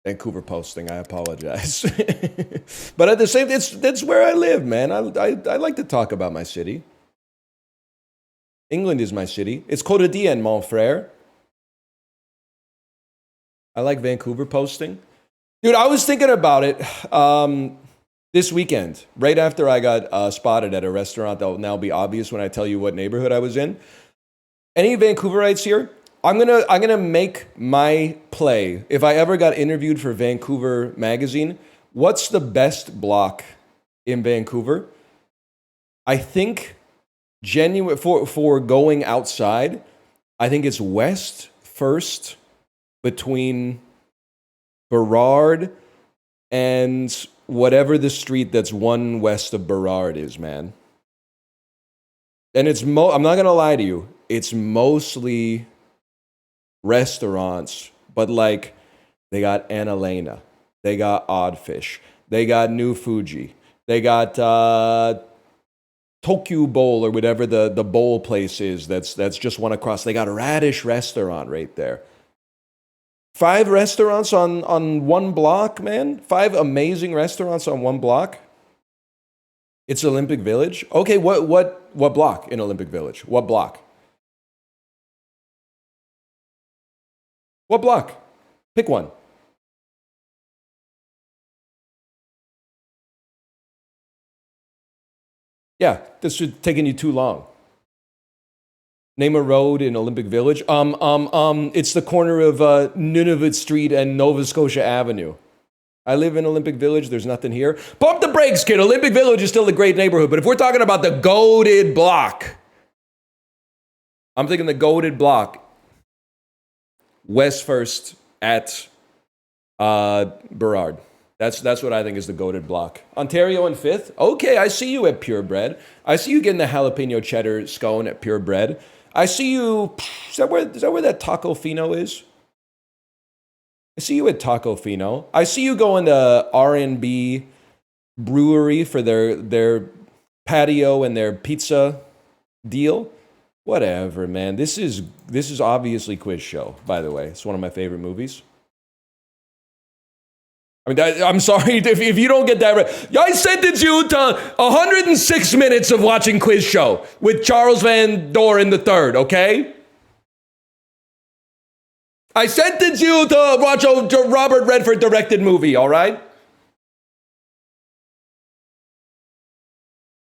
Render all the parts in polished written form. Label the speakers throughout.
Speaker 1: Vancouver posting. I apologize. But at the same, that's where I live, man. I like to talk about my city. England is my city. It's quotidien, mon frère. I like Vancouver posting. Dude, I was thinking about it this weekend, right after I got spotted at a restaurant that will now be obvious when I tell you what neighborhood I was in. Any Vancouverites here? I'm gonna make my play. If I ever got interviewed for Vancouver magazine, what's the best block in Vancouver? I think genuine for going outside, I think it's West First between Burrard and whatever the street that's one west of Burrard is, man. And it's I'm not gonna lie to you, it's mostly restaurants, but like they got Annalena, they got Oddfish, they got New Fuji, they got Tokyo Bowl or whatever the bowl place is that's just one across. They got a Radish restaurant right there. 5 restaurants on one block, man. 5 amazing restaurants on one block. It's Olympic Village. Okay, what block in Olympic Village? What block? What block? Pick one. Yeah, this is taking you too long. Name a road in Olympic Village. It's the corner of Nunavut Street and Nova Scotia Avenue. I live in Olympic Village. There's nothing here. Pump the brakes, kid. Olympic Village is still a great neighborhood. But if we're talking about the goated block, I'm thinking the goated block. West First at Burrard. That's what I think is the goated block. Ontario and 5th. Okay, I see you at Purebred. I see you getting the jalapeno cheddar scone at Purebred. I see you. Is that where that Taco Fino is? I see you at Taco Fino. I see you going to R&B Brewery for their patio and their pizza deal. Whatever, man. This is obviously Quiz Show, by the way. It's one of my favorite movies. I mean, I'm sorry if you don't get that right. I sentence you to 106 minutes of watching Quiz Show with Charles Van Doren III, okay? I sentence you to watch a Robert Redford directed movie, all right?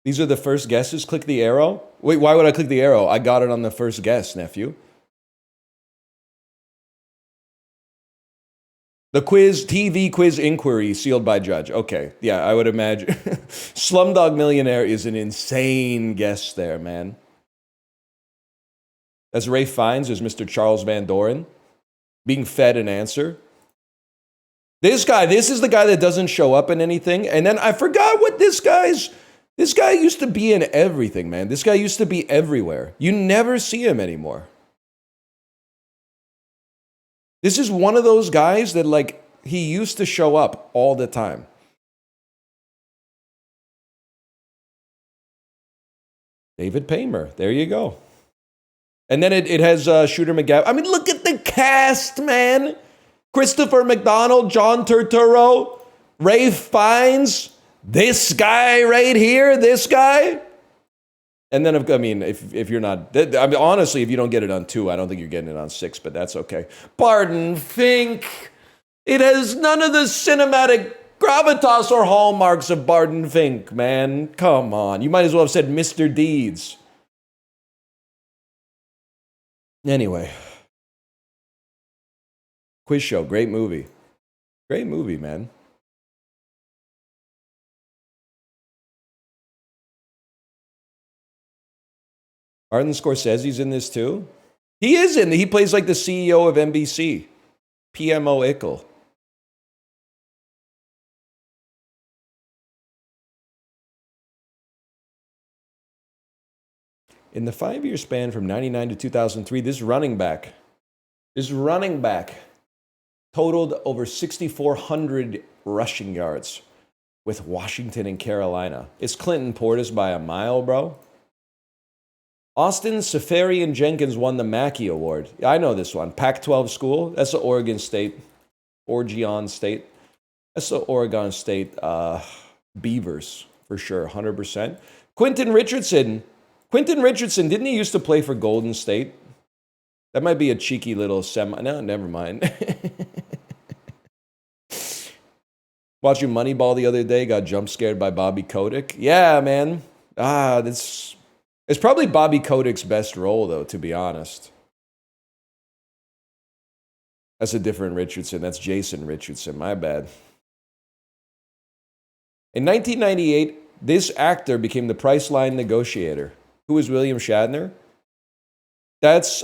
Speaker 1: These are the first guesses. Click the arrow. Wait, why would I click the arrow? I got it on the first guess, nephew. The TV quiz inquiry sealed by judge. Okay, yeah, I would imagine. Slumdog Millionaire is an insane guess there, man. That's Ray Fiennes as Mr. Charles Van Doren being fed an answer. This is the guy that doesn't show up in anything. And then I forgot what this guy used to be in everything, man. This guy used to be everywhere. You never see him anymore. This is one of those guys that, like, he used to show up all the time. David Paymer. There you go. And then it has Shooter McGavin. I mean, look at the cast, man. Christopher McDonald, John Turturro, Ray Fiennes, this guy right here, this guy. And then, I mean, if you're not, I mean, honestly, if you don't get it on 2, I don't think you're getting it on 6, but that's okay. Barton Fink. It has none of the cinematic gravitas or hallmarks of Barton Fink, man. Come on. You might as well have said Mr. Deeds. Anyway. Quiz Show, great movie. Great movie, man. Martin Scorsese's in this too? He is in. He plays like the CEO of NBC. PMO Ickle. In the 5-year span from 99 to 2003, this running back totaled over 6,400 rushing yards with Washington and Carolina. It's Clinton Portis by a mile, bro. Austin Seferian Jenkins won the Mackey Award. I know this one. Pac-12 school. That's the Oregon State. Oregon State. That's the Oregon State Beavers for sure, 100%. Quentin Richardson. Quentin Richardson, didn't he used to play for Golden State? That might be a cheeky little semi. No, never mind. Watching Moneyball the other day, got jump scared by Bobby Kotick. Yeah, man. It's probably Bobby Kotick's best role, though, to be honest. That's a different Richardson. That's Jason Richardson. My bad. In 1998, this actor became the Priceline negotiator. Who was William Shatner? That's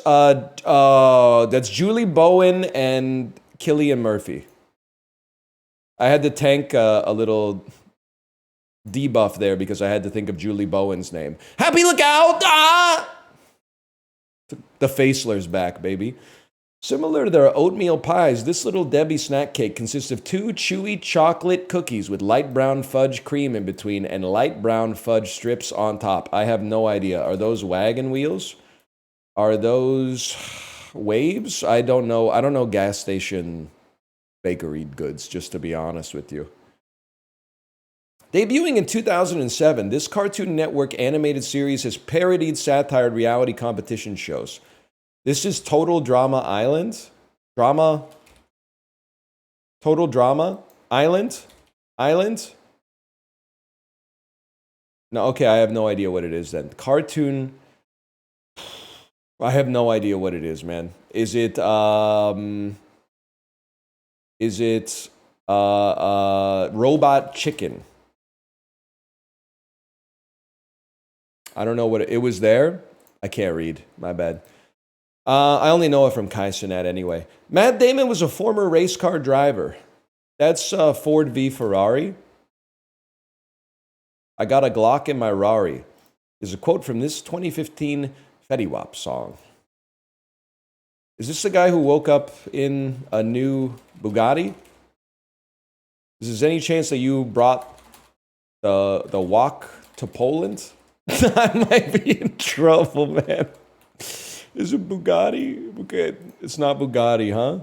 Speaker 1: Julie Bowen and Cillian Murphy. I had to tank a little debuff there because I had to think of Julie Bowen's name. Happy Lookout! Ah! The Facelers back, baby. Similar to their oatmeal pies, this Little Debbie snack cake consists of 2 chewy chocolate cookies with light brown fudge cream in between and light brown fudge strips on top. I have no idea. Are those wagon wheels? Are those waves? I don't know. I don't know gas station bakery goods, just to be honest with you. Debuting in 2007, this Cartoon Network animated series has parodied satired reality competition shows. This is Total Drama Island? Total Drama Island? No, okay, I have no idea what it is then. Cartoon... I have no idea what it is, man. Is it Robot Chicken? I don't know what it was there. I can't read. My bad. I only know it from Kaisenet anyway. Matt Damon was a former race car driver. That's Ford v Ferrari. I got a Glock in my Rari is a quote from this 2015 Fetty Wap song. Is this the guy who woke up in a new Bugatti? Is there any chance that you brought the walk to Poland? I might be in trouble, man. Is it Bugatti? Okay, it's not Bugatti, huh?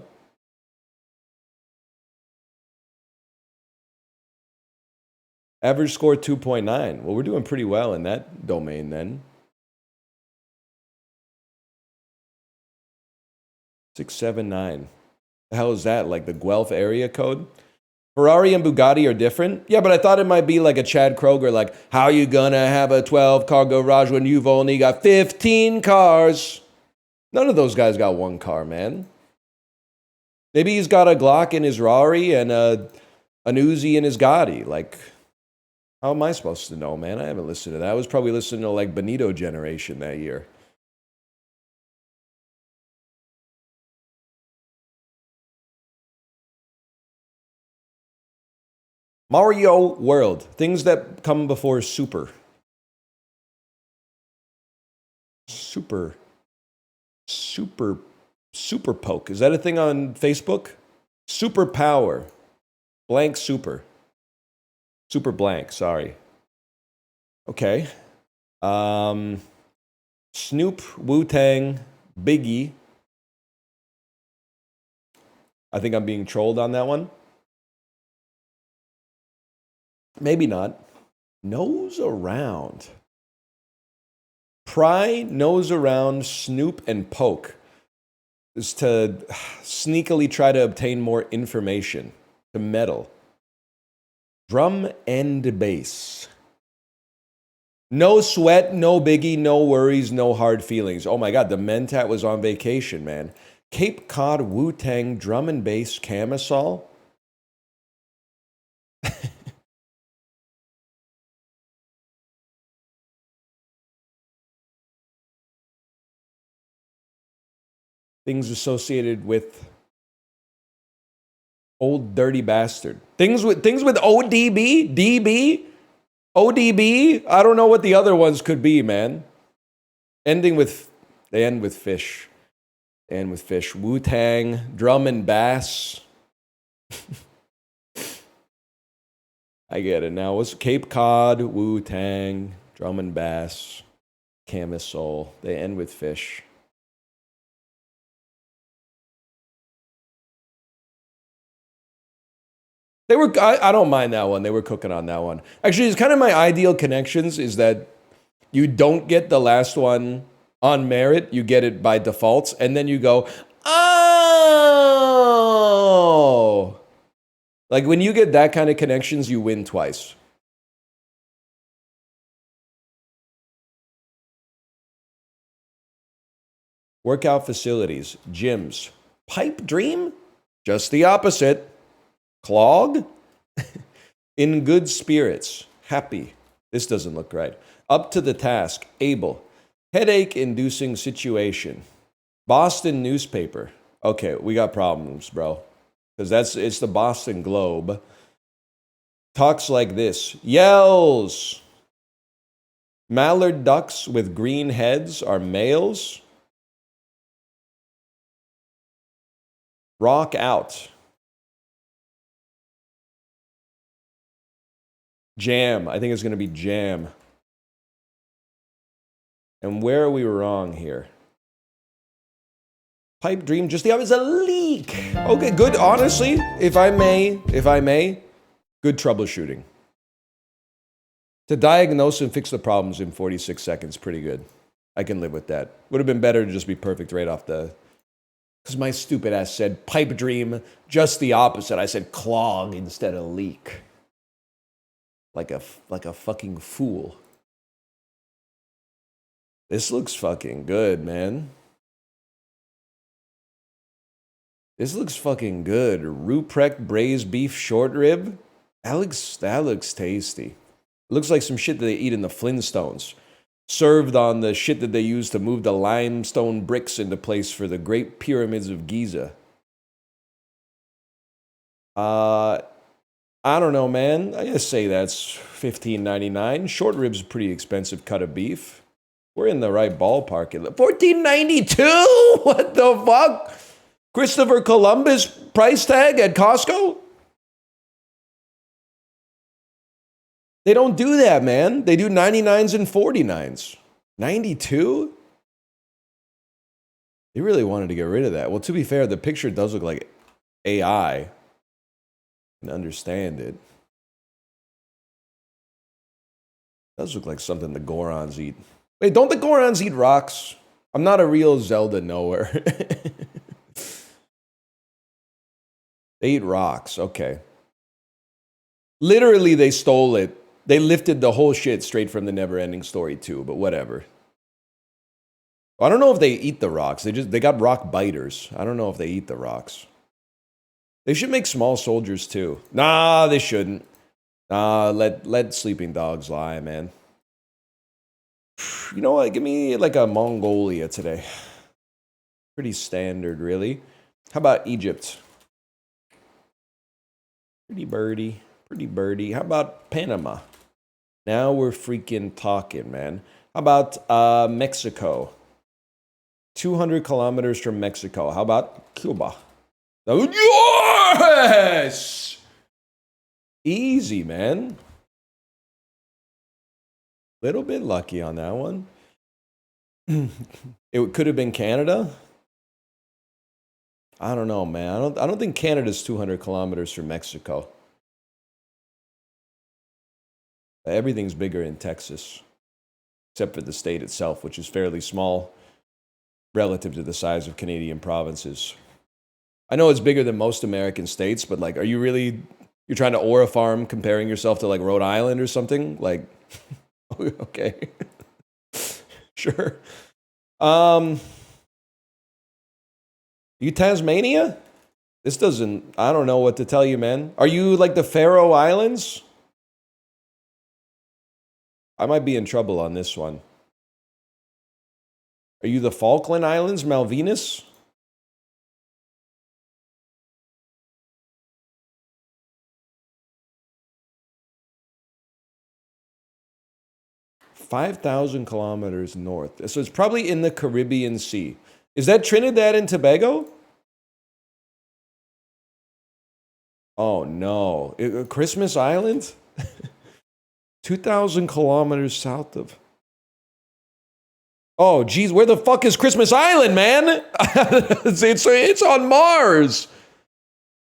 Speaker 1: Average score 2.9. Well, we're doing pretty well in that domain then. 679. The hell is that? Like the Guelph area code? Ferrari and Bugatti are different? Yeah, but I thought it might be like a Chad Kroger, like, how you gonna have a 12-car garage when you've only got 15 cars? None of those guys got one car, man. Maybe he's got a Glock in his Rari and an Uzi in his Gotti. Like, how am I supposed to know, man? I haven't listened to that. I was probably listening to like Benito Generation that year. Mario World. Things that come before Super. Super Poke. Is that a thing on Facebook? Super Power. Blank Super. Super blank, sorry. Okay. Snoop, Wu-Tang, Biggie. I think I'm being trolled on that one. Maybe not. Nose around. Pry, nose around, snoop, and poke is to sneakily try to obtain more information, to meddle. Drum and bass. No sweat, no biggie, no worries, no hard feelings. Oh my God, the Mentat was on vacation, man. Cape Cod, Wu-Tang, drum and bass, camisole. Things associated with Old Dirty Bastard. Things with ODB, DB, ODB. I don't know what the other ones could be, man. They end with fish. They end with fish. Wu-Tang, drum and bass. I get it now. What's Cape Cod, Wu-Tang, drum and bass, camisole. They end with fish. They were, I don't mind that one. They were cooking on that one. Actually, it's kind of my ideal connections is that you don't get the last one on merit. You get it by default. And then you go, oh. Like when you get that kind of connections, you win twice. Workout facilities, gyms, pipe dream? Just the opposite. Clog? In good spirits, happy. This doesn't look right. Up to the task, able. Headache-inducing situation. Boston newspaper. Okay, we got problems, bro. Because it's the Boston Globe. Talks like this. Yells. Mallard ducks with green heads are males. Rock out. Jam. I think it's going to be jam. And where are we wrong here? Pipe dream, just the opposite. A leak. Okay, good. Honestly, if I may, good troubleshooting. To diagnose and fix the problems in 46 seconds, pretty good. I can live with that. Would have been better to just be perfect right off the... Because my stupid ass said pipe dream, just the opposite. I said clog instead of leak. Like a fucking fool. This looks fucking good, man. This looks fucking good. Ruprecht braised beef short rib. That looks tasty. It looks like some shit that they eat in the Flintstones. Served on the shit that they use to move the limestone bricks into place for the Great Pyramids of Giza. I don't know, man. I gotta say that's $15.99. Short rib's a pretty expensive cut of beef. We're in the right ballpark. $14.92? What the fuck? Christopher Columbus price tag at Costco? They don't do that, man. They do 99s and 49s. 92? They really wanted to get rid of that. Well, to be fair, the picture does look like AI. I can understand it. It does look like something the Gorons eat. Wait, don't the Gorons eat rocks? I'm not a real Zelda knower. They eat rocks, okay. Literally, they stole it. They lifted the whole shit straight from the Neverending Story 2, but whatever. I don't know if they eat the rocks. They got rock biters. I don't know if they eat the rocks. They should make small soldiers too. Nah, they shouldn't. Nah, let sleeping dogs lie, man. You know what? Give me like a Mongolia today. Pretty standard, really. How about Egypt? Pretty birdie. Pretty birdie. How about Panama? Now we're freaking talking, man. How about Mexico? 200 kilometers from Mexico. How about Cuba? Yes! Easy, man. Little bit lucky on that one. It could have been Canada. I don't know, man. I don't think Canada's 200 kilometers from Mexico. Everything's bigger in Texas, except for the state itself, which is fairly small relative to the size of Canadian provinces. I know it's bigger than most American states, but like, you're trying to aura farm comparing yourself to like Rhode Island or something? Like, okay. Sure. You Tasmania? This doesn't, I don't know what to tell you, man. Are you like the Faroe Islands? I might be in trouble on this one. Are you the Falkland Islands, Malvinas? $5,000 kilometers north. So it's probably in the Caribbean Sea. Is that Trinidad and Tobago? Oh no. Christmas Island? 2,000 kilometers south of... Oh, geez, where the fuck is Christmas Island, man? it's on Mars.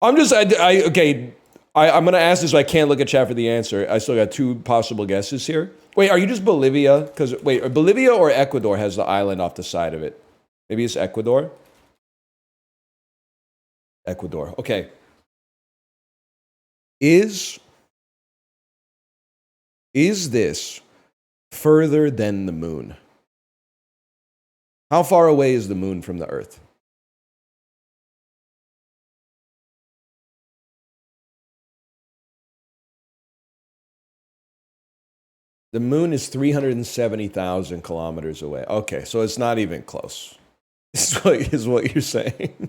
Speaker 1: Okay, I'm going to ask this, but I can't look at chat for the answer. I still got 2 possible guesses here. Wait, are you just Bolivia? Because, wait, Bolivia or Ecuador has the island off the side of it? Maybe it's Ecuador? Ecuador. Okay. Is this further than the moon? How far away is the moon from the Earth? The moon is 370,000 kilometers away. Okay, so it's not even close. Is what you're saying.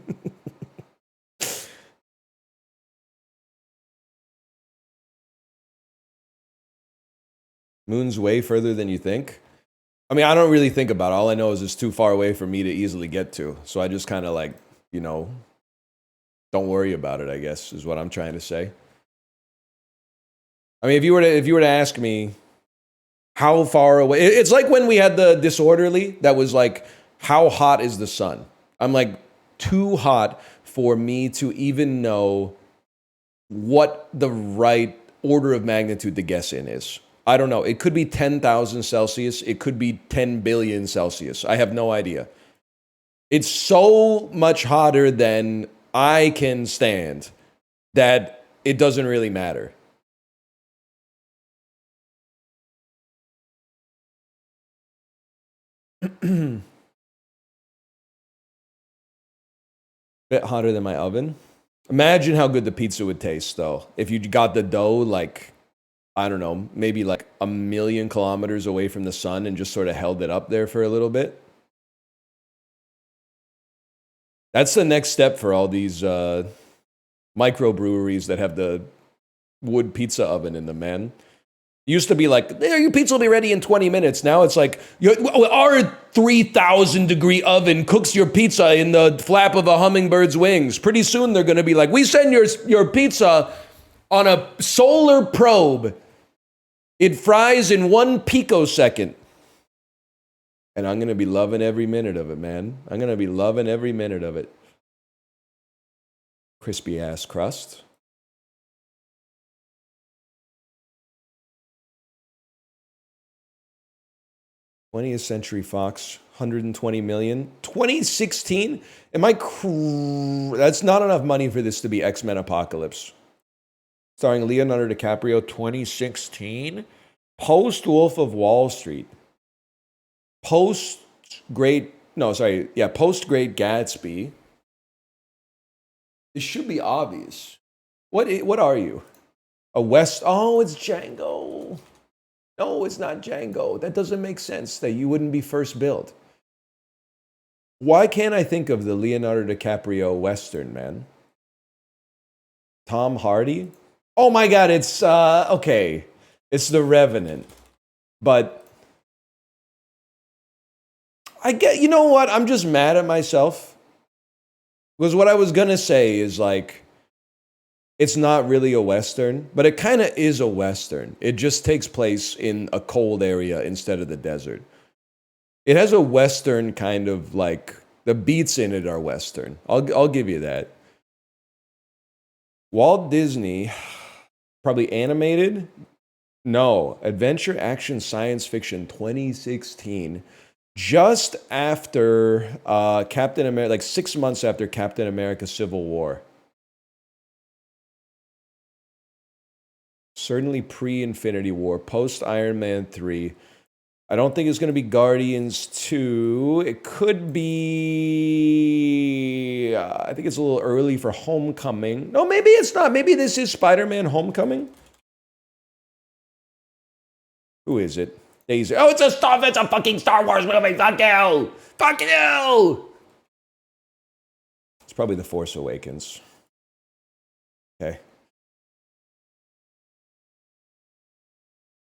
Speaker 1: Moon's way further than you think? I mean, I don't really think about it. All I know is it's too far away for me to easily get to. So I just kind of like, you know, don't worry about it, I guess, is what I'm trying to say. I mean, if you were to ask me how far away, it's like when we had the disorderly that was like, how hot is the sun? I'm like, too hot for me to even know what the right order of magnitude to guess in is. I don't know. It could be 10,000 Celsius. It could be 10 billion Celsius. I have no idea. It's so much hotter than I can stand that it doesn't really matter. Bit hotter than my oven. Imagine how good the pizza would taste, though, if you got the dough like, I don't know, maybe like 1,000,000 kilometers away from the sun and just sort of held it up there for a little bit. That's the next step for all these microbreweries that have the wood pizza oven in them, man. Used to be like, your pizza will be ready in 20 minutes. Now it's like, our 3,000 degree oven cooks your pizza in the flap of a hummingbird's wings. Pretty soon they're going to be like, we send your pizza on a solar probe. It fries in 1 picosecond. And I'm going to be loving every minute of it, man. I'm going to be loving every minute of it. Crispy ass crust. 20th Century Fox, 120 million. 2016? That's not enough money for this to be X-Men Apocalypse. Starring Leonardo DiCaprio, 2016? Post Wolf of Wall Street. Post Great Gatsby. This should be obvious. What are you? Oh, it's Django. No, it's not Django. That doesn't make sense that you wouldn't be first billed. Why can't I think of the Leonardo DiCaprio Western, man? Tom Hardy? Oh my God, it's, okay. It's The Revenant. But you know what? I'm just mad at myself. Because what I was gonna say is like, it's not really a Western, but it kind of is a Western. It just takes place in a cold area instead of the desert. It has a Western kind of like, the beats in it are Western. I'll give you that. Walt Disney, probably animated? No, adventure, action, science fiction, 2016. Just after Captain America, like 6 months after Captain America Civil War. Certainly pre-Infinity War, post-Iron Man 3. I don't think it's going to be Guardians 2. It could be... I think it's a little early for Homecoming. No, maybe it's not. Maybe this is Spider-Man Homecoming. Who is it? Daisy. Oh, it's a fucking Star Wars movie. Fuck you! Fuck you! It's probably The Force Awakens. Okay.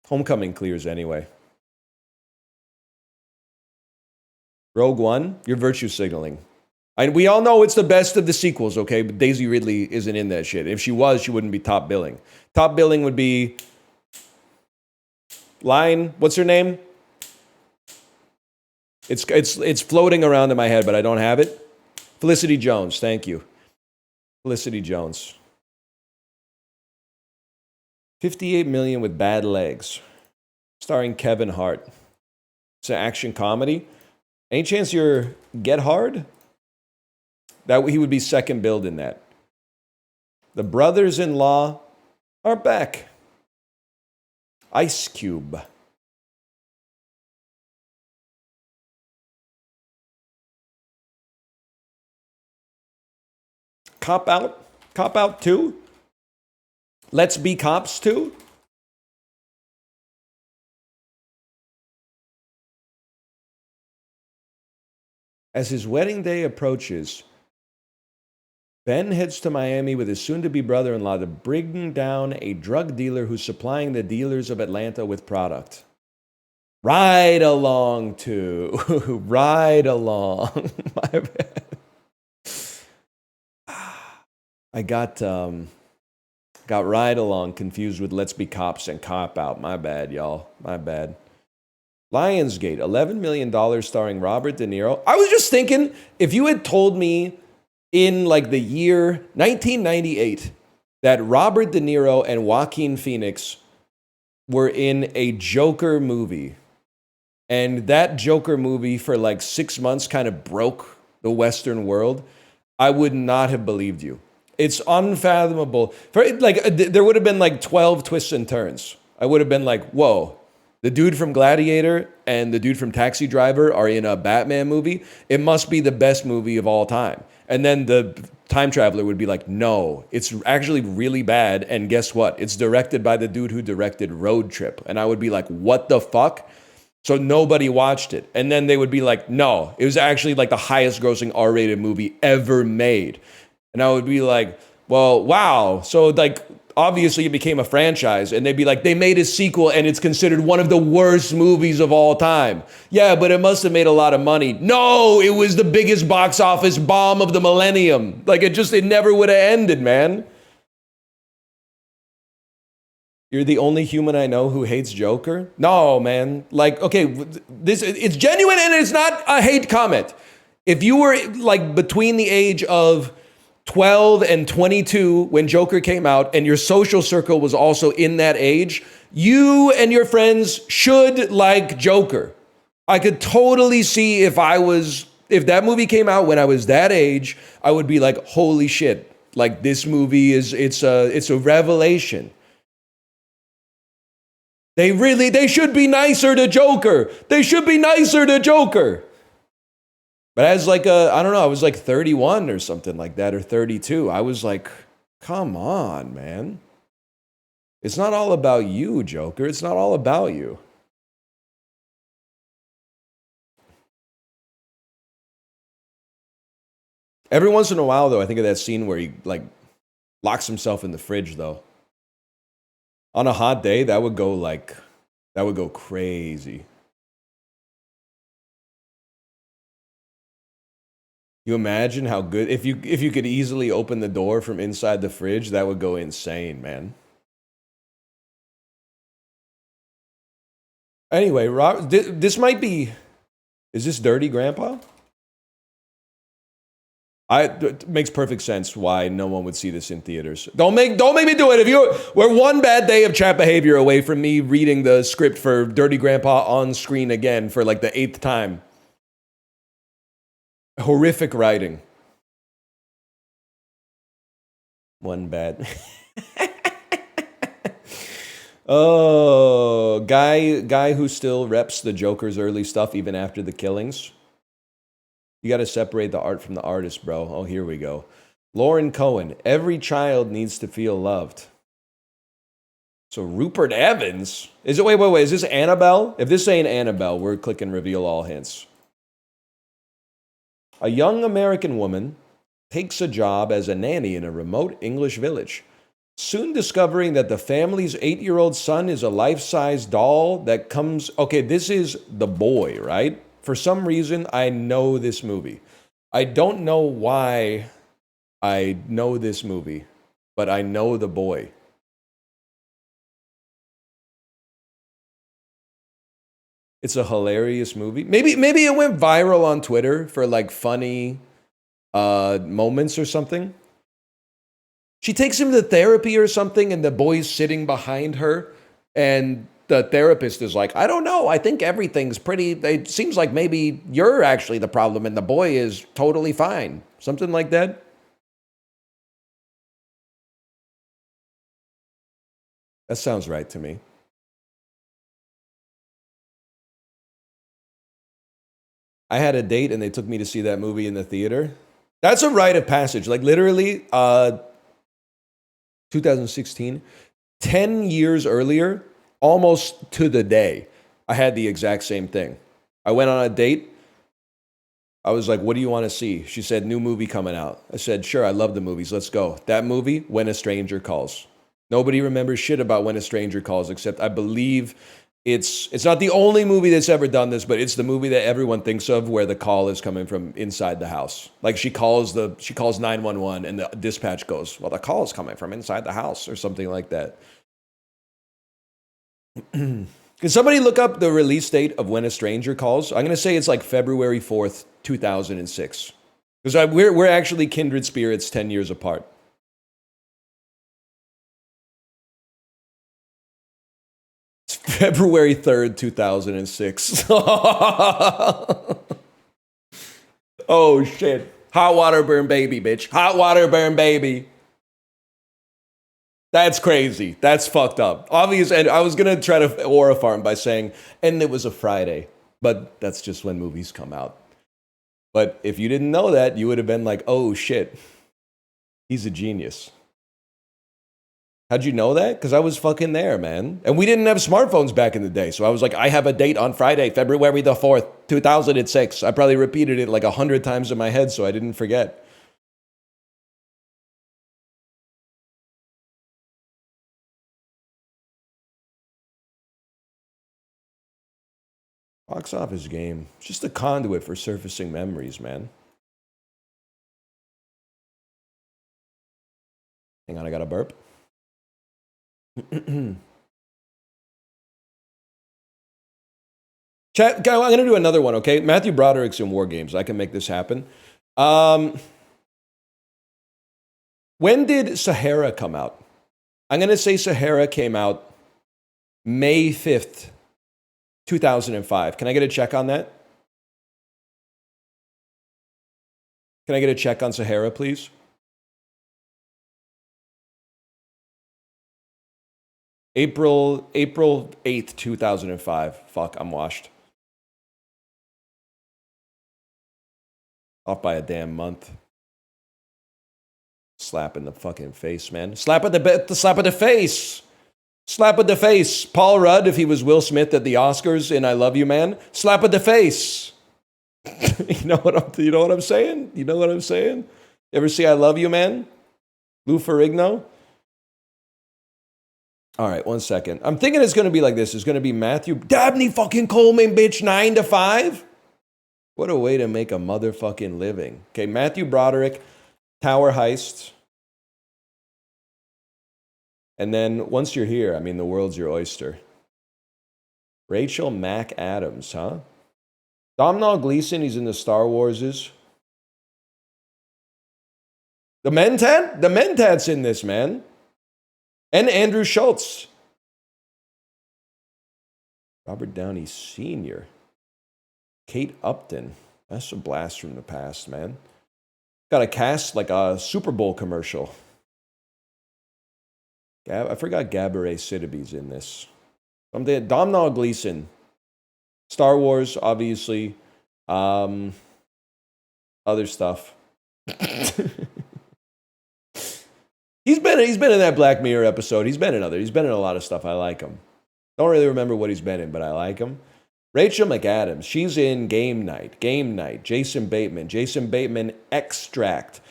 Speaker 1: Homecoming clears anyway. Rogue One, you're virtue signaling. And we all know it's the best of the sequels, okay? But Daisy Ridley isn't in that shit. If she was, she wouldn't be top billing. Top billing would be... what's her name? It's floating around in my head, but I don't have it. Felicity Jones, thank you. Felicity Jones. $58 million with Bad Legs, starring Kevin Hart. It's an action comedy. Any chance you're Get Hard? That he would be second billed in that. The brothers-in-law are back. Ice Cube. Cop Out? Cop Out 2? Let's Be Cops 2? As his wedding day approaches, Ben heads to Miami with his soon-to-be brother-in-law to bring down a drug dealer who's supplying the dealers of Atlanta with product. Ride along to Ride Along. My bad. I got Ride Along confused with Let's Be Cops and Cop Out. My bad, y'all. My bad. Lionsgate, $11 million starring Robert De Niro. I was just thinking, if you had told me in like the year 1998 that Robert De Niro and Joaquin Phoenix were in a Joker movie, and that Joker movie for like 6 months kind of broke the Western world, I would not have believed you. It's unfathomable. There would have been like 12 twists and turns. I would have been like, whoa, the dude from Gladiator and the dude from Taxi Driver are in a Batman movie. It must be the best movie of all time. And then the time traveler would be like, no, it's actually really bad. And guess what? It's directed by the dude who directed Road Trip. And I would be like, what the fuck? So nobody watched it. And then they would be like, no, it was actually like the highest grossing R-rated movie ever made. And I would be like, well, wow. So like, obviously it became a franchise. And they'd be like, they made a sequel and it's considered one of the worst movies of all time. Yeah, but it must have made a lot of money. No, it was the biggest box office bomb of the millennium. Like it never would have ended, man. You're the only human I know who hates Joker? No, man. Like, okay, it's genuine and it's not a hate comment. If you were like between the age of 12 and 22 when Joker came out and your social circle was also in that age, you and your friends should like Joker. I could totally see if that movie came out when I was that age, I would be like, holy shit, like this movie it's a revelation. They should be nicer to Joker. They should be nicer to Joker. But as like I don't know, I was like 31 or something like that, or 32. I was like, come on, man. It's not all about you, Joker. It's not all about you. Every once in a while, though, I think of that scene where he like locks himself in the fridge, though. On a hot day, that would go crazy. You imagine how good if you could easily open the door from inside the fridge, that would go insane, man. Anyway, this might be. Is this Dirty Grandpa? It makes perfect sense why no one would see this in theaters. Don't make me do it. We're one bad day of chat behavior away from me reading the script for Dirty Grandpa on screen again for like the 8th time. Horrific writing. One bad. Oh, guy who still reps the Joker's early stuff even after the killings. You got to separate the art from the artist, bro. Oh, here we go. Lauren Cohen. Every child needs to feel loved. So Rupert Evans. Is it? Wait. Is this Annabelle? If this ain't Annabelle, we're clicking reveal all hints. A young American woman takes a job as a nanny in a remote English village, soon discovering that the family's 8-year-old son is a life-size doll that comes... Okay, this is The Boy, right? For some reason, I know this movie. I don't know why I know this movie, but I know The Boy. It's a hilarious movie. Maybe it went viral on Twitter for like funny moments or something. She takes him to therapy or something, and the boy's sitting behind her, and the therapist is like, I don't know, I think everything's pretty, it seems like maybe you're actually the problem, and the boy is totally fine. Something like that. That sounds right to me. I had a date, and they took me to see that movie in the theater. That's a rite of passage. Like, literally, 2016, 10 years earlier, almost to the day, I had the exact same thing. I went on a date. I was like, what do you want to see? She said, new movie coming out. I said, sure, I love the movies. Let's go. That movie, When a Stranger Calls. Nobody remembers shit about When a Stranger Calls, except I believe it's not the only movie that's ever done this, but it's the movie that everyone thinks of where the call is coming from inside the house. Like she calls 911 and the dispatch goes, well, the call is coming from inside the house or something like that. Can somebody look up the release date of When a Stranger Calls? I'm going to say it's like February 4th, 2006. Because we're actually kindred spirits 10 years apart. It's February 3rd, 2006. Oh, shit. Hot water burn baby, bitch. Hot water burn baby. That's crazy. That's fucked up. Obvious, and I was gonna try to aura farm by saying, and it was a Friday, but that's just when movies come out. But if you didn't know that, you would have been like, oh shit, he's a genius. How'd you know that? Because I was fucking there, man. And we didn't have smartphones back in the day. So I was like, I have a date on Friday, February the 4th, 2006. I probably repeated it like 100 times in my head so I didn't forget. Box office game. It's just a conduit for surfacing memories, man. Hang on, I got a burp. Chat, I'm going to do another one, okay? Matthew Broderick's in War Games. I can make this happen. When did Sahara come out? I'm going to say Sahara came out May 5th, 2005. Can I get a check on that? Can I get a check on Sahara, please? April 8th, 2005. Fuck, I'm washed. Off by a damn month. Slap in the fucking face, man. Slap at the face. Slap at the face. Paul Rudd, if he was Will Smith at the Oscars in I Love You, Man. Slap at the face. You know what I'm saying? You know what I'm saying? Ever see I Love You, Man? Lou Ferrigno? All right, 1 second. I'm thinking it's going to be like this. It's going to be Matthew Dabney fucking Coleman, bitch, 9 to 5. What a way to make a motherfucking living. Okay, Matthew Broderick, Tower Heist. And then once you're here, I mean, the world's your oyster. Rachel McAdams, huh? Domhnall Gleeson, he's in the Star Warses. The Mentat's in this, man. And Andrew Schultz. Robert Downey Sr. Kate Upton. That's a blast from the past, man. Got a cast like a Super Bowl commercial. I forgot Gabourey Sidibe's in this. Domhnall Gleeson. Star Wars, obviously. Other stuff. He's been in that Black Mirror episode. He's been in a lot of stuff. I like him. Don't really remember what he's been in, but I like him. Rachel McAdams. She's in Game Night. Jason Bateman. Extract.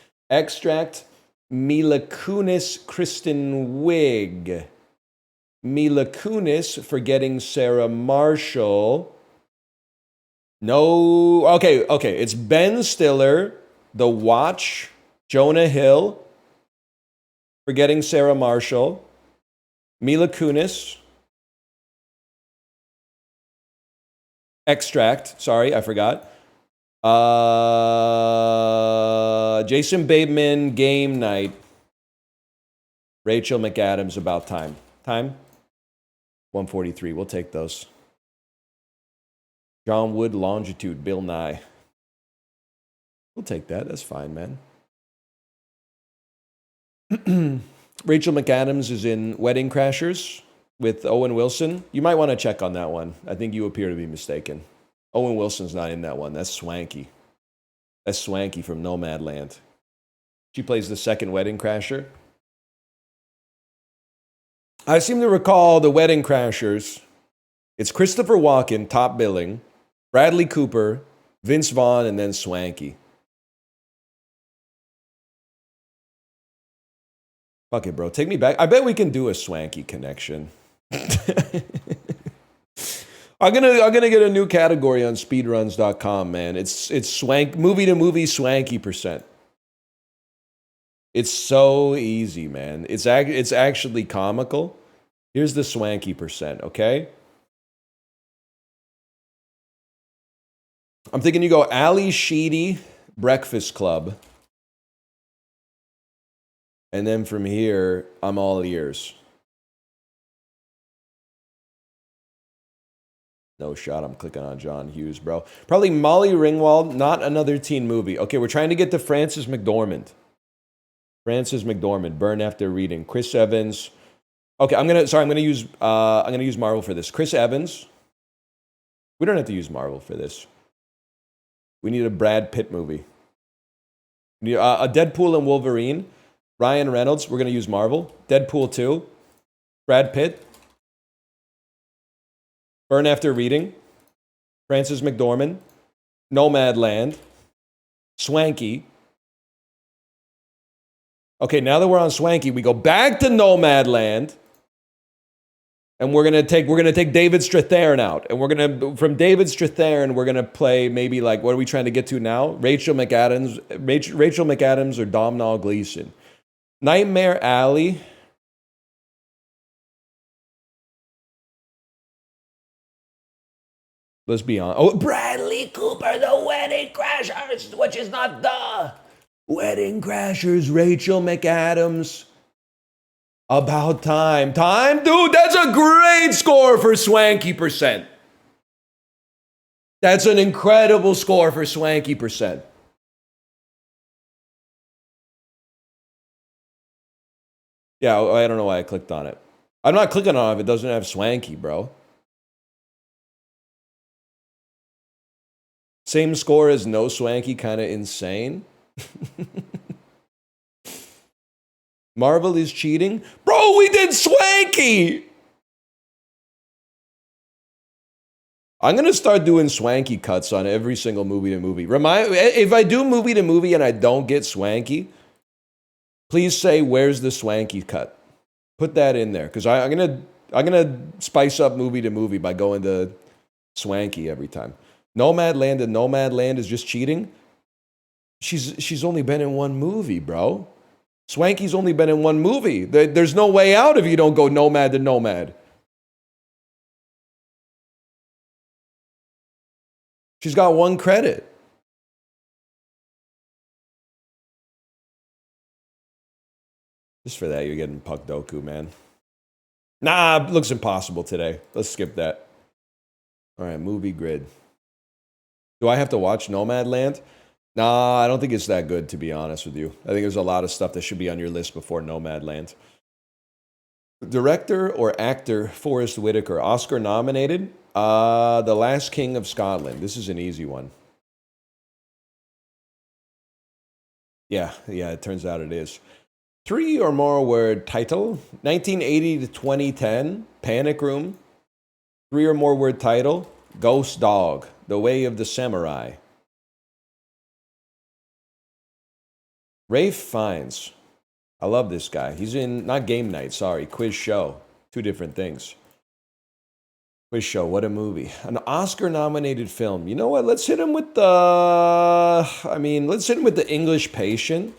Speaker 1: Mila Kunis, Kristen Wiig. Mila Kunis, Forgetting Sarah Marshall. No, okay. It's Ben Stiller, The Watch, Jonah Hill, Forgetting Sarah Marshall, Mila Kunis, Extract. Sorry, I forgot. Jason Bateman, Game Night. Rachel McAdams, About Time. Time? 143. We'll take those. John Wood, Longitude, Bill Nye. We'll take that. That's fine, man. Rachel McAdams is in Wedding Crashers with Owen Wilson. You might want to check on that one. I think you appear to be mistaken. Owen Wilson's not in that one. That's Swanky. That's Swanky from Nomadland. She plays the second Wedding Crasher. I seem to recall the Wedding Crashers. It's Christopher Walken, top billing, Bradley Cooper, Vince Vaughn, and then Swanky. Fuck it, bro. Take me back. I bet we can do a Swanky connection. I'm gonna get a new category on speedruns.com, man. It's movie to movie Swanky percent. It's so easy, man. It's actually comical. Here's the Swanky percent, okay? I'm thinking you go Ali Sheedy, Breakfast Club. And then from here, I'm all ears. No shot, I'm clicking on John Hughes, bro. Probably Molly Ringwald, Not Another Teen Movie. Okay, we're trying to get to Frances McDormand. Frances McDormand, Burn After Reading. Chris Evans. Okay, I'm gonna use Marvel for this. Chris Evans. We don't have to use Marvel for this. We need a Brad Pitt movie. We need a Deadpool and Wolverine. Ryan Reynolds. We're gonna use Marvel. Deadpool 2. Brad Pitt. Burn After Reading. Frances McDormand. Nomadland. Swanky. Okay, now that we're on Swanky, we go back to Nomadland. And we're gonna take David Strathairn out. And from David Strathairn, we're gonna play maybe like, what are we trying to get to now? Rachel McAdams or Domhnall Gleeson. Nightmare Alley. Let's be honest. Oh, Bradley Cooper, The Wedding Crashers, which is not the Wedding Crashers. Rachel McAdams. About Time. Time? Dude, that's a great score for Swanky percent. That's an incredible score for Swanky percent. Yeah, I don't know why I clicked on it. I'm not clicking on it if it doesn't have Swanky, bro. Same score as no Swanky, kind of insane. Marvel is cheating? Bro, we did Swanky! I'm going to start doing Swanky cuts on every single movie to movie. If I do movie to movie and I don't get Swanky, please say, where's the Swanky cut? Put that in there, because I'm gonna spice up movie to movie by going to Swanky every time. Nomadland and Nomadland is just cheating? She's only been in one movie, bro. Swanky's only been in one movie. There's no way out if you don't go Nomad to Nomad. She's got one credit. Just for that, you're getting Puck Doku, man. Nah, looks impossible today. Let's skip that. All right, movie grid. Do I have to watch Nomadland? Nah, I don't think it's that good, to be honest with you. I think there's a lot of stuff that should be on your list before Nomadland. Director or actor Forrest Whitaker, Oscar nominated? The Last King of Scotland. This is an easy one. Yeah, it turns out it is. 3 or more word title. 1980 to 2010, Panic Room. 3 or more word title. Ghost Dog, The Way of the Samurai. Rafe Fiennes. I love this guy. He's in, not Game Night, sorry, Quiz Show. 2 different things. Quiz Show, what a movie. An Oscar-nominated film. You know what? Let's hit him with the English Patient.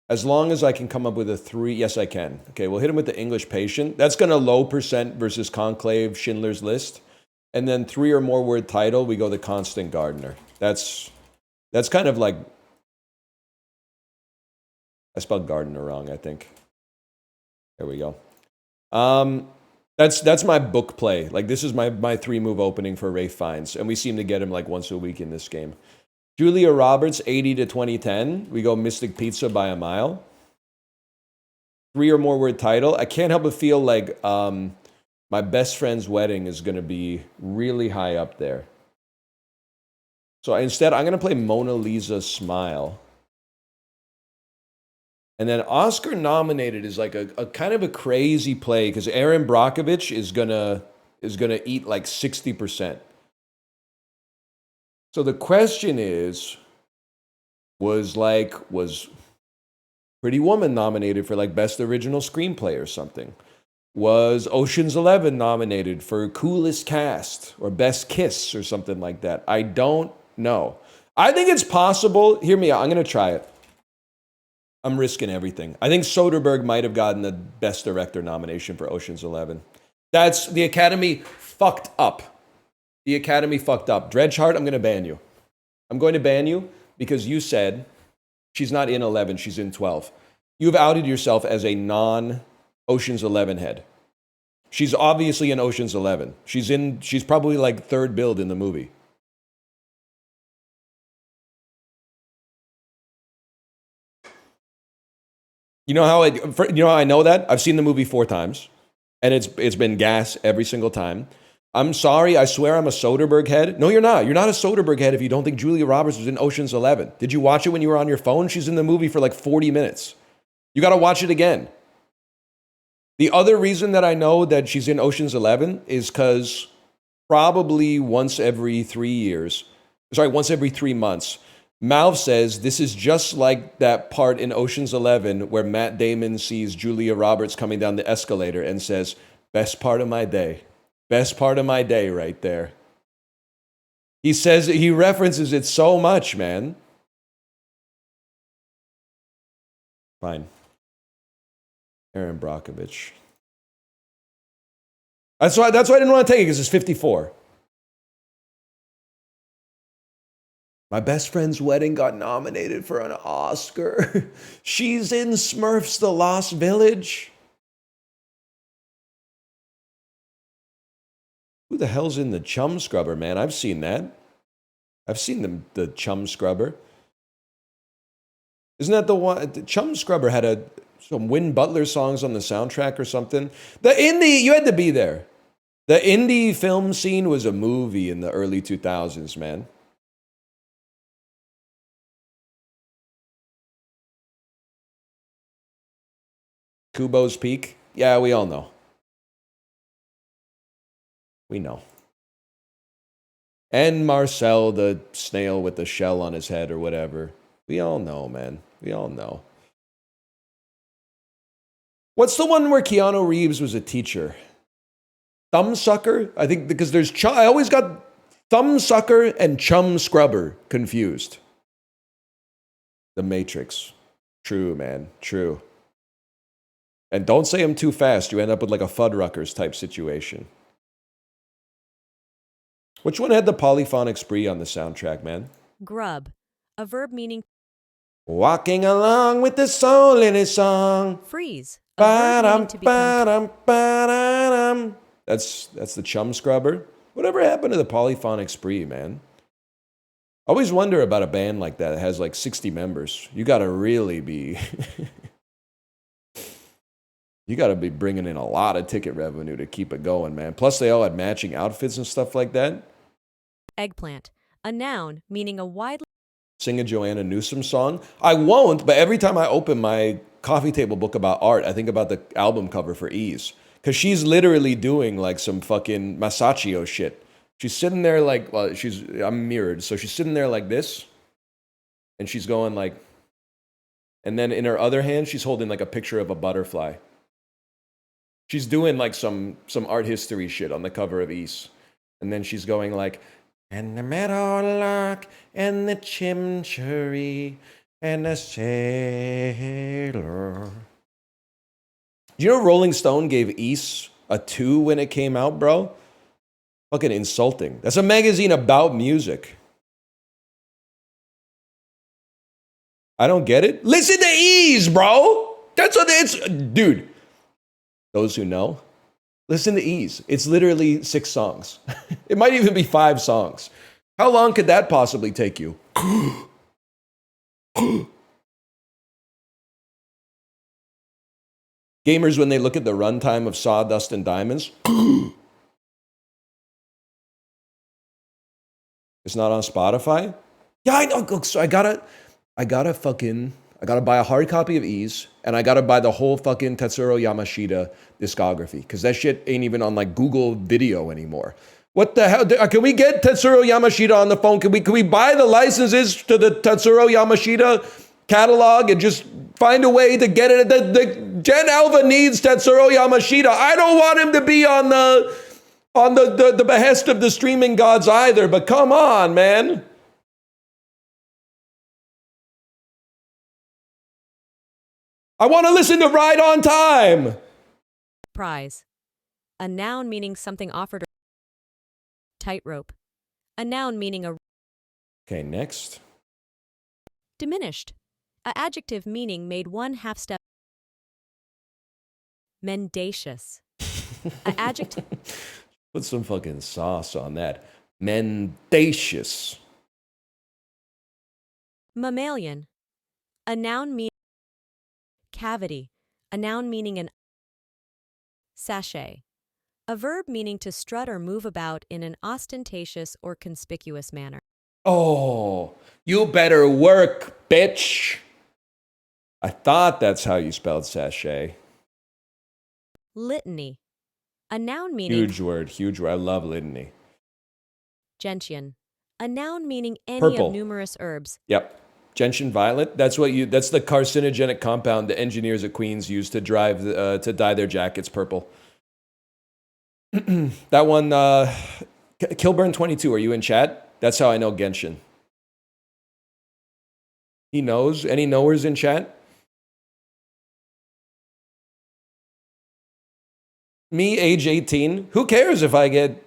Speaker 1: As long as I can come up with a 3. Yes, I can. Okay, we'll hit him with the English Patient. That's going to low percent versus Conclave, Schindler's List. And then 3 or more word title, we go the Constant Gardener. That's kind of like, I spelled gardener wrong, I think. There we go. That's my book play. Like, this is my 3-move opening for Rafe Fiennes, and we seem to get him like once a week in this game. Julia Roberts, 80 to 2010. We go Mystic Pizza by a mile. 3 or more word title. I can't help but feel like my best friend's wedding is going to be really high up there. So instead, I'm going to play Mona Lisa Smile. And then Oscar nominated is like a kind of a crazy play because Aaron Brockovich is gonna eat like 60%. So the question is, was Pretty Woman nominated for like Best Original Screenplay or something? Was Ocean's 11 nominated for Coolest Cast or Best Kiss or something like that? I don't know. I think it's possible. Hear me out. I'm going to try it. I'm risking everything. I think Soderbergh might have gotten the Best Director nomination for Ocean's 11. That's the Academy fucked up. The Academy fucked up. Dredgeheart, I'm going to ban you. I'm going to ban you because you said she's not in 11, she's in 12. You've outed yourself as a non-Ocean's 11 head. She's obviously in Ocean's 11. She's probably like third build in the movie. You know how I know that? I've seen the movie 4 times, and it's been gas every single time. I'm sorry, I swear I'm a Soderbergh head. No, you're not. You're not a Soderbergh head if you don't think Julia Roberts was in Ocean's 11. Did you watch it when you were on your phone? She's in the movie for like 40 minutes. You got to watch it again. The other reason that I know that she's in Ocean's 11 is because probably once every 3 months, Malv says this is just like that part in Ocean's 11 where Matt Damon sees Julia Roberts coming down the escalator and says, "Best part of my day. Best part of my day right there." He references it so much, man. Fine. Aaron Brockovich. That's why I didn't want to take it, because it's 54. My best friend's wedding got nominated for an Oscar. She's in Smurfs: The Lost Village. Who the hell's in the Chum Scrubber, man? I've seen that. I've seen the Chum Scrubber. Isn't that the one? The Chum Scrubber had some Win Butler songs on the soundtrack or something. You had to be there. The indie film scene was a movie in the early 2000s, man. Kubo's Peak? Yeah, we all know. We know. And Marcel, the snail with the shell on his head or whatever. We all know, man. We all know. What's the one where Keanu Reeves was a teacher? Thumbsucker? I think because I always got Thumbsucker and Chum Scrubber confused. The Matrix. True, man. True. And don't say them too fast. You end up with like a Fuddruckers type situation. Which one had the polyphonic spree on the soundtrack, man?
Speaker 2: Grub. A verb meaning
Speaker 1: walking along with the soul in his song.
Speaker 2: Freeze. A verb meaning to become.
Speaker 1: That's the Chum Scrubber. Whatever happened to the polyphonic spree, man? I always wonder about a band like that has like 60 members. You got to really be... You got to be bringing in a lot of ticket revenue to keep it going, man. Plus, they all had matching outfits and stuff like that.
Speaker 2: Eggplant. A noun meaning a widely...
Speaker 1: Sing a Joanna Newsom song. I won't, but every time I open my coffee table book about art, I think about the album cover for Ease. Because she's literally doing like some fucking Masaccio shit. She's sitting there like, well, I'm mirrored. So she's sitting there like this. And she's going like, and then in her other hand, she's holding like a picture of a butterfly. She's doing like some art history shit on the cover of East. And then she's going like, and the meadowlark and the chimchurry and the sailor. Do you know Rolling Stone gave East a 2 when it came out, bro? Fucking insulting. That's a magazine about music. I don't get it. Listen to Ease, bro. That's what it's... Dude. Those who know, listen to Ease. It's literally 6 songs. It might even be 5 songs. How long could that possibly take you? Gamers, when they look at the runtime of Sawdust and Diamonds, it's not on Spotify. Yeah, I know. So I gotta buy a hard copy of Ease, and I gotta buy the whole fucking Tetsuro Yamashita discography, because that shit ain't even on like Google Video anymore. What the hell? Can we get Tetsuro Yamashita on the phone? Can we buy the licenses to the Tetsuro Yamashita catalog and just find a way to get it? The Gen Alpha needs Tetsuro Yamashita. I don't want him to be on the behest of the streaming gods either, but come on, man. I want to listen to Ride on Time.
Speaker 2: Prize. A noun meaning something offered. Tightrope. A noun meaning a.
Speaker 1: Okay, next.
Speaker 2: Diminished. A adjective meaning made 1/2 step. Mendacious. A adjective.
Speaker 1: Put some fucking sauce on that. Mendacious.
Speaker 2: Mammalian. A noun meaning. Cavity. A noun meaning an. Sachet. A verb meaning to strut or move about in an ostentatious or conspicuous manner.
Speaker 1: Oh, you better work, bitch. I thought that's how you spelled sachet.
Speaker 2: Litany. A noun meaning.
Speaker 1: Huge word. I love litany.
Speaker 2: Gentian. A noun meaning any
Speaker 1: Purple.
Speaker 2: of numerous herbs.
Speaker 1: Yep. Gentian violet. That's the carcinogenic compound the engineers at Queens use to dye their jackets purple. That one, Kilburn22, are you in chat? That's how I know Genshin. He knows. Any knowers in chat? Me, age 18. Who cares if I get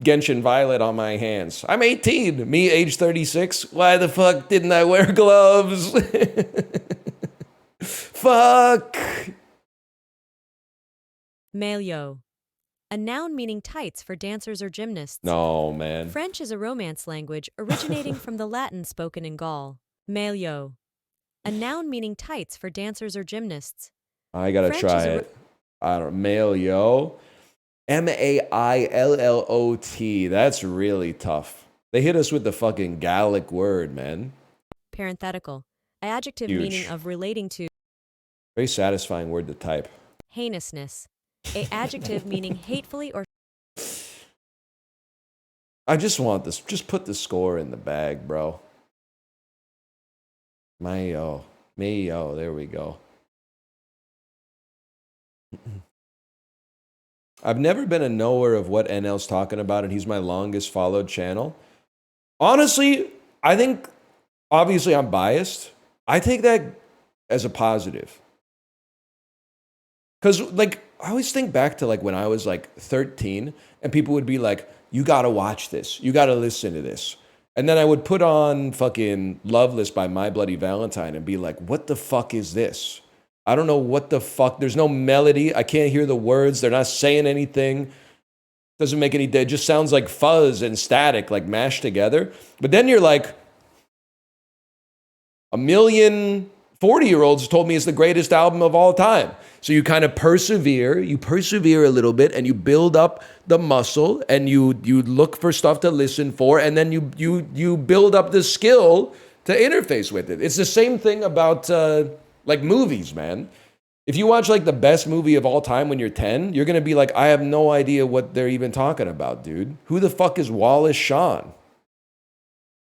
Speaker 1: Genshin Violet on my hands? I'm 18. Me, age 36. Why the fuck didn't I wear gloves? Fuck.
Speaker 2: Maillot. A noun meaning tights for dancers or gymnasts.
Speaker 1: No, man.
Speaker 2: French is a Romance language originating from the Latin spoken in Gaul. Maillot. A noun meaning tights for dancers or gymnasts.
Speaker 1: I gotta try it. I don't know. Maillot. Maillot. That's really tough. They hit us with the fucking Gallic word, man.
Speaker 2: Parenthetical. Adjective
Speaker 1: Huge.
Speaker 2: meaning of relating to.
Speaker 1: Very satisfying word to type.
Speaker 2: Heinousness. A adjective meaning hatefully or.
Speaker 1: I just want this. Just put the score in the bag, bro. Mayo. There we go. I've never been a knower of what NL's talking about, and he's my longest followed channel. Honestly, I think, obviously I'm biased. I take that as a positive. Because, like, I always think back to, like, when I was, like, 13, and people would be like, you gotta watch this. You gotta listen to this. And then I would put on fucking Loveless by My Bloody Valentine and be like, what the fuck is this? I don't know what the fuck. There's no melody. I can't hear the words. They're not saying anything. Doesn't make any. It just sounds like fuzz and static, like mashed together. But then you're like, 1,000,000 40-year-olds told me it's the greatest album of all time. So you kind of persevere. You persevere a little bit, and you build up the muscle, and you look for stuff to listen for, and then you build up the skill to interface with it. It's the same thing about. Like movies, man. If you watch like the best movie of all time when you're 10, you're going to be like, I have no idea what they're even talking about, dude. Who the fuck is Wallace Shawn?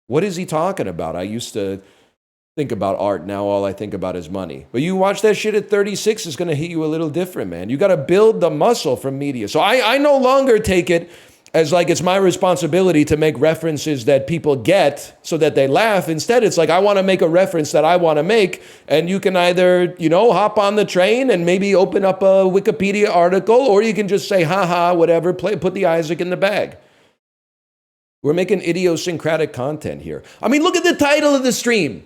Speaker 1: What is he talking about? I used to think about art. Now all I think about is money. But you watch that shit at 36, it's going to hit you a little different, man. You got to build the muscle from media. So I no longer take it as like it's my responsibility to make references that people get so that they laugh. Instead, it's like I want to make a reference that I want to make, and you can either, hop on the train and maybe open up a Wikipedia article, or you can just say, haha, whatever, put the Isaac in the bag. We're making idiosyncratic content here. I mean, look at the title of the stream.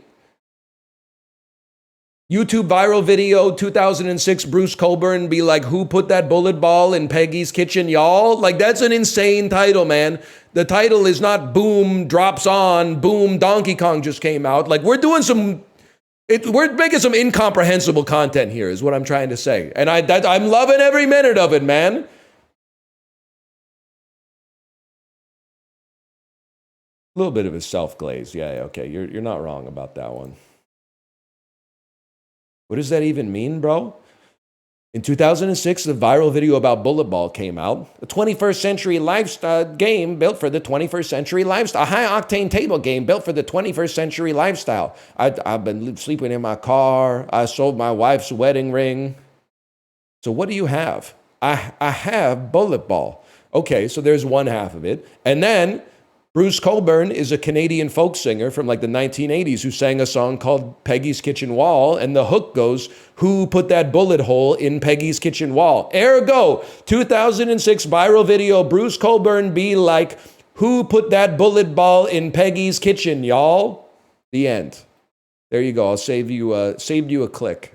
Speaker 1: YouTube viral video 2006 Bruce Coburn be like, who put that bullet ball in Peggy's kitchen, y'all? Like, that's an insane title, man. The title is not boom, drops on, boom, Donkey Kong just came out. Like, we're doing some, we're making some incomprehensible content here is what I'm trying to say. And I'm loving every minute of it, man. A little bit of a self-glaze. Yeah, okay, you're not wrong about that one. What does that even mean, bro? In 2006, the viral video about Bullet Ball came out. A 21st century lifestyle game built for the 21st century lifestyle. A high-octane table game built for the 21st century lifestyle. I've been sleeping in my car. I sold my wife's wedding ring. So what do you have? I have Bullet Ball. Okay, so there's one half of it. And then Bruce Coburn is a Canadian folk singer from like the 1980s who sang a song called Peggy's Kitchen Wall, and the hook goes, who put that bullet hole in Peggy's kitchen wall? Ergo, 2006 viral video, Bruce Coburn be like, who put that bullet ball in Peggy's kitchen, y'all? The end. There you go. I'll saved you a click.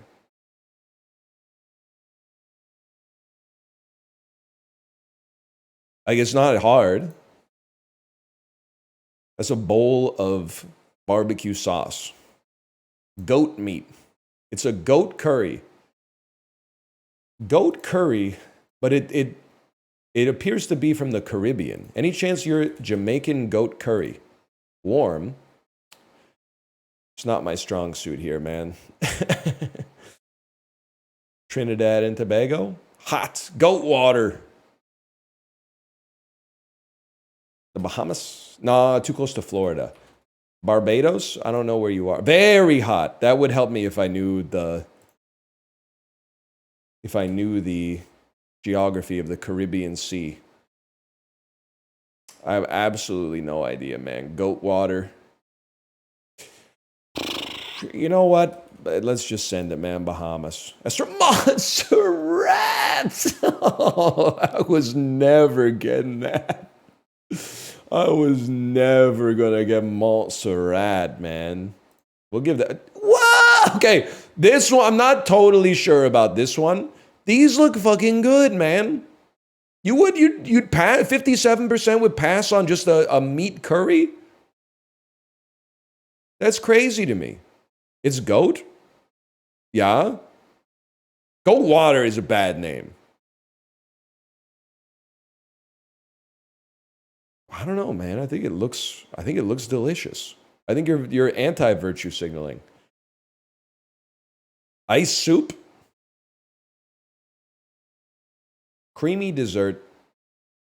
Speaker 1: Like, it's not hard. That's a bowl of barbecue sauce. Goat meat. It's a goat curry. Goat curry, but it appears to be from the Caribbean. Any chance you're Jamaican goat curry? Warm. It's not my strong suit here, man. Trinidad and Tobago? Hot. Goat water. The Bahamas? Nah, too close to Florida. Barbados? I don't know where you are. Very hot. That would help me if I knew the geography of the Caribbean Sea. I have absolutely no idea, man. Goat water. You know what? Let's just send it, man. Bahamas. That's from Montserrat. Oh, I was never getting that. I was never gonna get Montserrat, man. We'll give that. What? Okay, this one, I'm not totally sure about this one. These look fucking good, man. You'd pass, 57% would pass on just a meat curry? That's crazy to me. It's goat? Yeah? Goat water is a bad name. I don't know, man. I think it looks delicious. I think you're anti-virtue signaling. Ice soup. Creamy dessert.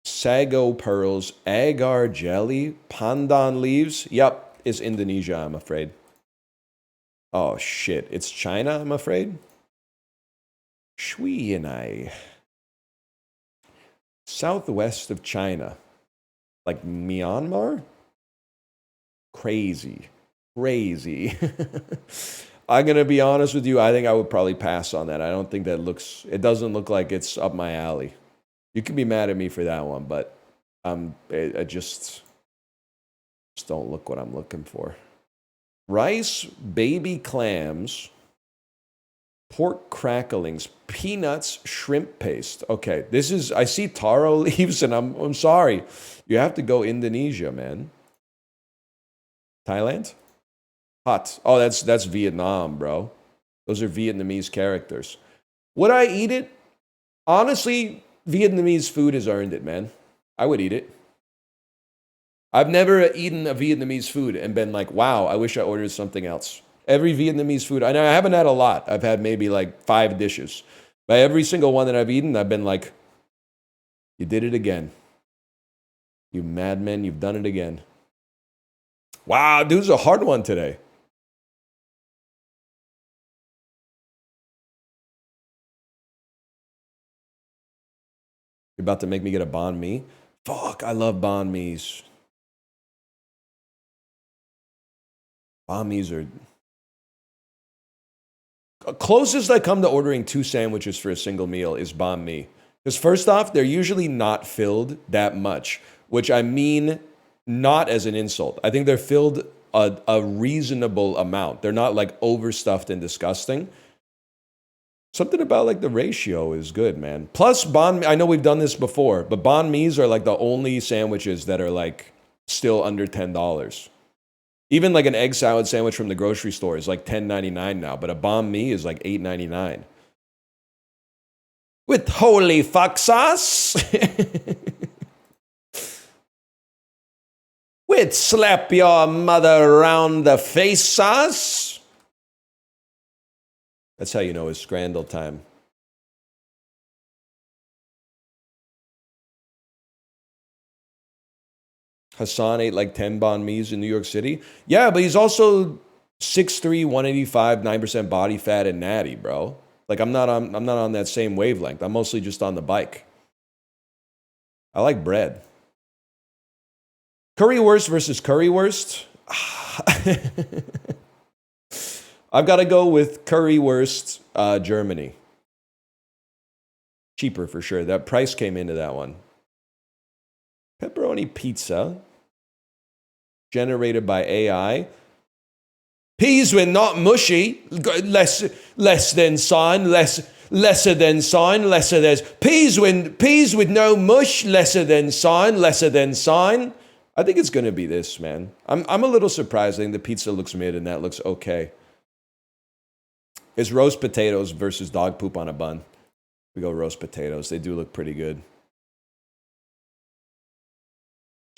Speaker 1: Sago pearls. Agar jelly. Pandan leaves. Yep, it's Indonesia, I'm afraid. Oh, shit. It's China, I'm afraid. Shui and I. Southwest of China. Like Myanmar? Crazy. Crazy. I'm going to be honest with you. I think I would probably pass on that. I don't think it doesn't look like it's up my alley. You can be mad at me for that one, but I just don't look what I'm looking for. Rice, baby clams, pork cracklings, peanuts, shrimp paste. Okay, I see taro leaves, and I'm sorry. You have to go Indonesia, man. Thailand? Hot. Oh, that's Vietnam, bro. Those are Vietnamese characters. Would I eat it? Honestly, Vietnamese food has earned it, man. I would eat it. I've never eaten a Vietnamese food and been like, wow, I wish I ordered something else. Every Vietnamese food, I haven't had a lot. I've had maybe like 5 dishes. But every single one that I've eaten, I've been like, you did it again. You madmen, you've done it again. Wow, dude, this is a hard one today. You're about to make me get a banh mi? Fuck, I love banh mi's. Banh mi's are... Closest I come to ordering 2 sandwiches for a single meal is banh mi. Because first off, they're usually not filled that much, which I mean not as an insult. I think they're filled a reasonable amount. They're not like overstuffed and disgusting. Something about like the ratio is good, man. Plus banh, I know we've done this before, but banh mi's are like the only sandwiches that are like still under $10. Even like an egg salad sandwich from the grocery store is like $10.99 now, but a banh mi is like $8.99. With holy fuck sauce. With slap your mother around the face sauce. That's how you know it's Scrandle time. Hassan ate like 10 banh mi's in New York City. Yeah, but he's also 6'3", 185, 9% body fat and natty, bro. Like I'm not on that same wavelength. I'm mostly just on the bike. I like bread. Currywurst versus currywurst. I've got to go with currywurst, Germany. Cheaper for sure. That price came into that one. Pepperoni pizza, generated by AI. Peas when not mushy, less than sign, lesser than sign, lesser than peas with no mush, lesser than sign, lesser than sign. I think it's gonna be this, man. I'm a little surprised. I think the pizza looks mid and that looks okay. It's roast potatoes versus dog poop on a bun. We go roast potatoes. They do look pretty good.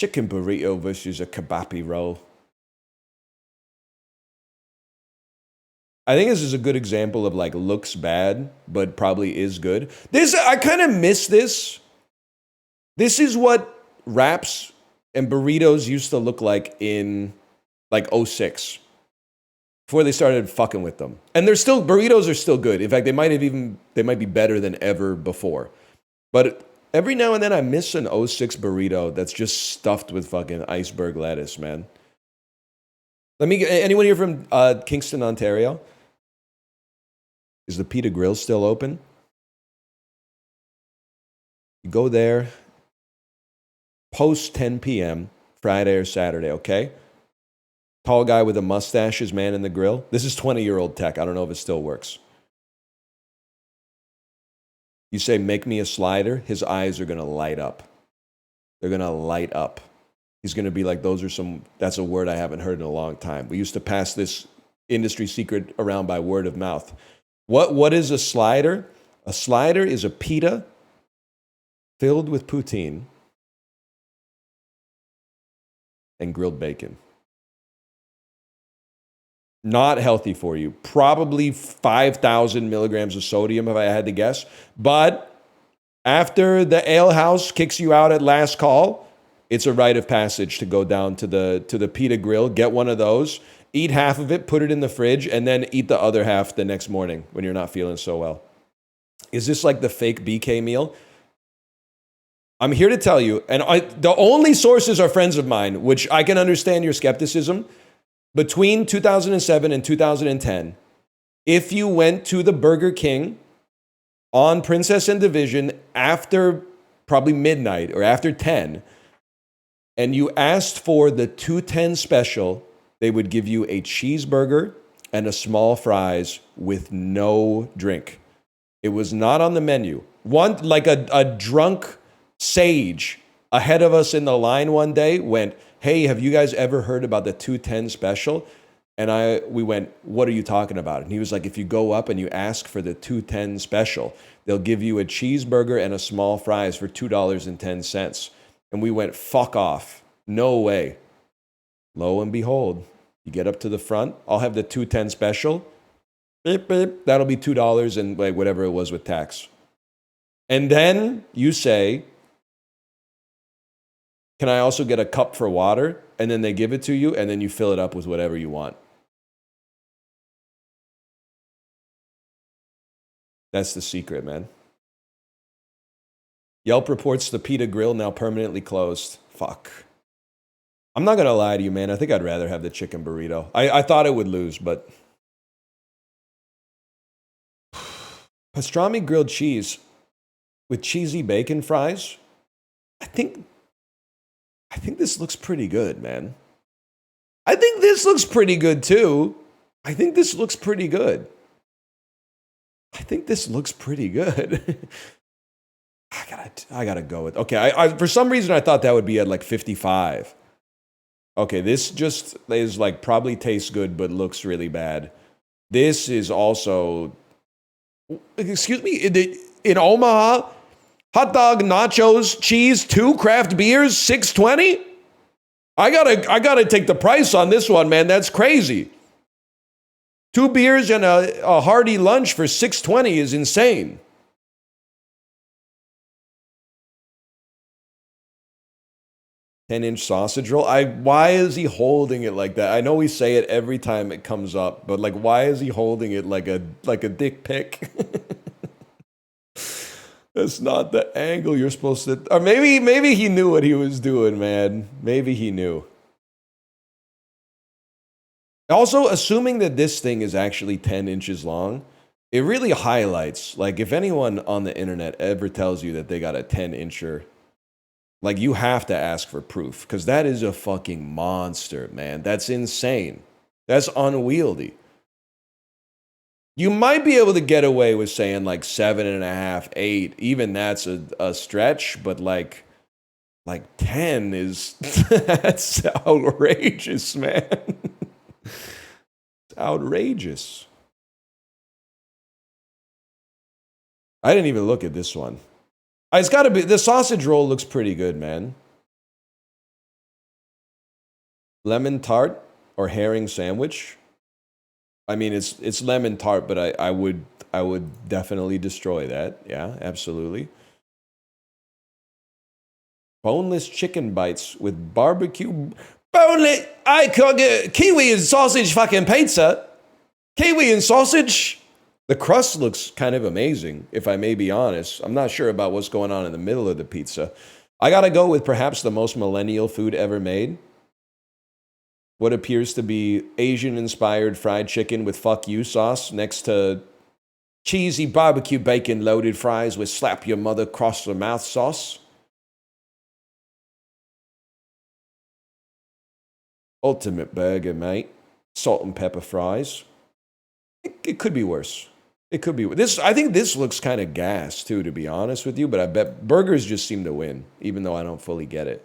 Speaker 1: Chicken burrito versus a kebapi roll. I think this is a good example of like looks bad, but probably is good. I kind of miss this. This is what wraps and burritos used to look like in like 06. Before they started fucking with them. And burritos are still good. In fact, they might be better than ever before. But every now and then I miss an 06 burrito that's just stuffed with fucking iceberg lettuce, man. Anyone here from Kingston, Ontario? Is the Pita Grill still open? You go there post 10 p.m. Friday or Saturday, okay? Tall guy with a mustache is man in the grill. This is 20-year-old tech. I don't know if it still works. You say, make me a slider. His eyes are going to light up. They're going to light up. He's going to be like, that's a word I haven't heard in a long time. We used to pass this industry secret around by word of mouth. What is a slider? A slider is a pita filled with poutine and grilled bacon. Not healthy for you. Probably 5,000 milligrams of sodium, if I had to guess. But after the ale house kicks you out at last call, it's a rite of passage to go down to the Pita Grill, get one of those, eat half of it, put it in the fridge, and then eat the other half the next morning when you're not feeling so well. Is this like the fake BK meal? I'm here to tell you, and the only sources are friends of mine, which I can understand your skepticism. Between 2007 and 2010, if you went to the Burger King on Princess and Division after probably midnight or after 10, and you asked for the 210 special, they would give you a cheeseburger and a small fries with no drink. It was not on the menu. Like a drunk sage ahead of us in the line one day went, hey, have you guys ever heard about the 210 special? And we went, what are you talking about? And he was like, if you go up and you ask for the 210 special, they'll give you a cheeseburger and a small fries for $2.10. And we went, fuck off. No way. Lo and behold, you get up to the front, I'll have the 210 special. Beep, beep. That'll be $2 and like whatever it was with tax. And then you say, can I also get a cup for water? And then they give it to you, and then you fill it up with whatever you want. That's the secret, man. Yelp reports the Pita Grill now permanently closed. Fuck. I'm not going to lie to you, man. I think I'd rather have the chicken burrito. I thought it would lose, but... Pastrami grilled cheese with cheesy bacon fries. I think this looks pretty good, man. I think this looks pretty good too. I think this looks pretty good. I gotta go with. Okay, I for some reason I thought that would be at like 55. Okay, this just is like probably tastes good but looks really bad. This is also. Excuse me, in Omaha, hot dog, nachos, cheese, 2 craft beers, $6.20. I gotta take the price on this one, man. That's crazy. 2 beers and a hearty lunch for $6.20 is insane. $10-inch sausage roll. Why is he holding it like that? I know we say it every time it comes up, but like, why is he holding it like a dick pic? That's not the angle you're supposed to. Or maybe he knew what he was doing, man. Maybe he knew. Also, assuming that this thing is actually 10 inches long, it really highlights, like, if anyone on the internet ever tells you that they got a 10-incher, like, you have to ask for proof, because that is a fucking monster, man. That's insane. That's unwieldy. You might be able to get away with saying, like, 7.5, 8. Even that's a stretch, but, like 10 is... that's outrageous, man. It's outrageous. I didn't even look at this one. It's got to be... The sausage roll looks pretty good, man. Lemon tart or herring sandwich. I mean, it's lemon tart, but I would definitely destroy that. Yeah, absolutely. Boneless chicken bites with barbecue. Boneless... I could get kiwi and sausage fucking pizza. Kiwi and sausage. The crust looks kind of amazing, if I may be honest. I'm not sure about what's going on in the middle of the pizza. I gotta go with perhaps the most millennial food ever made. What appears to be Asian-inspired fried chicken with fuck you sauce next to cheesy barbecue bacon loaded fries with slap your mother cross the mouth sauce. Ultimate burger, mate. Salt and pepper fries. It could be worse. It could be this. I think this looks kind of gas too, to be honest with you. But I bet burgers just seem to win, even though I don't fully get it.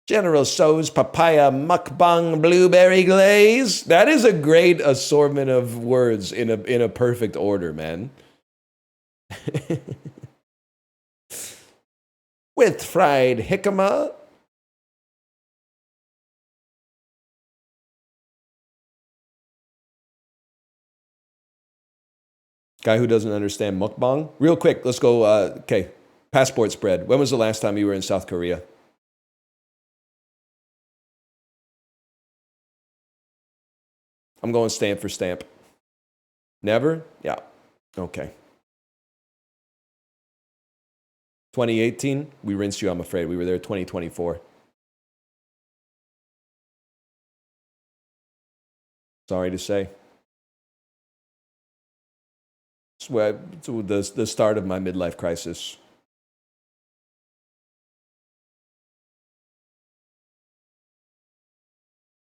Speaker 1: General Tso's papaya mukbang blueberry glaze. That is a great assortment of words in a perfect order, man. With fried jicama. Guy who doesn't understand mukbang. Real quick, let's go. Okay, passport spread. When was the last time you were in South Korea? I'm going stamp for stamp. Never? Yeah. Okay. 2018, we rinsed you, I'm afraid. We were there 2024. Sorry to say. It's the start of my midlife crisis.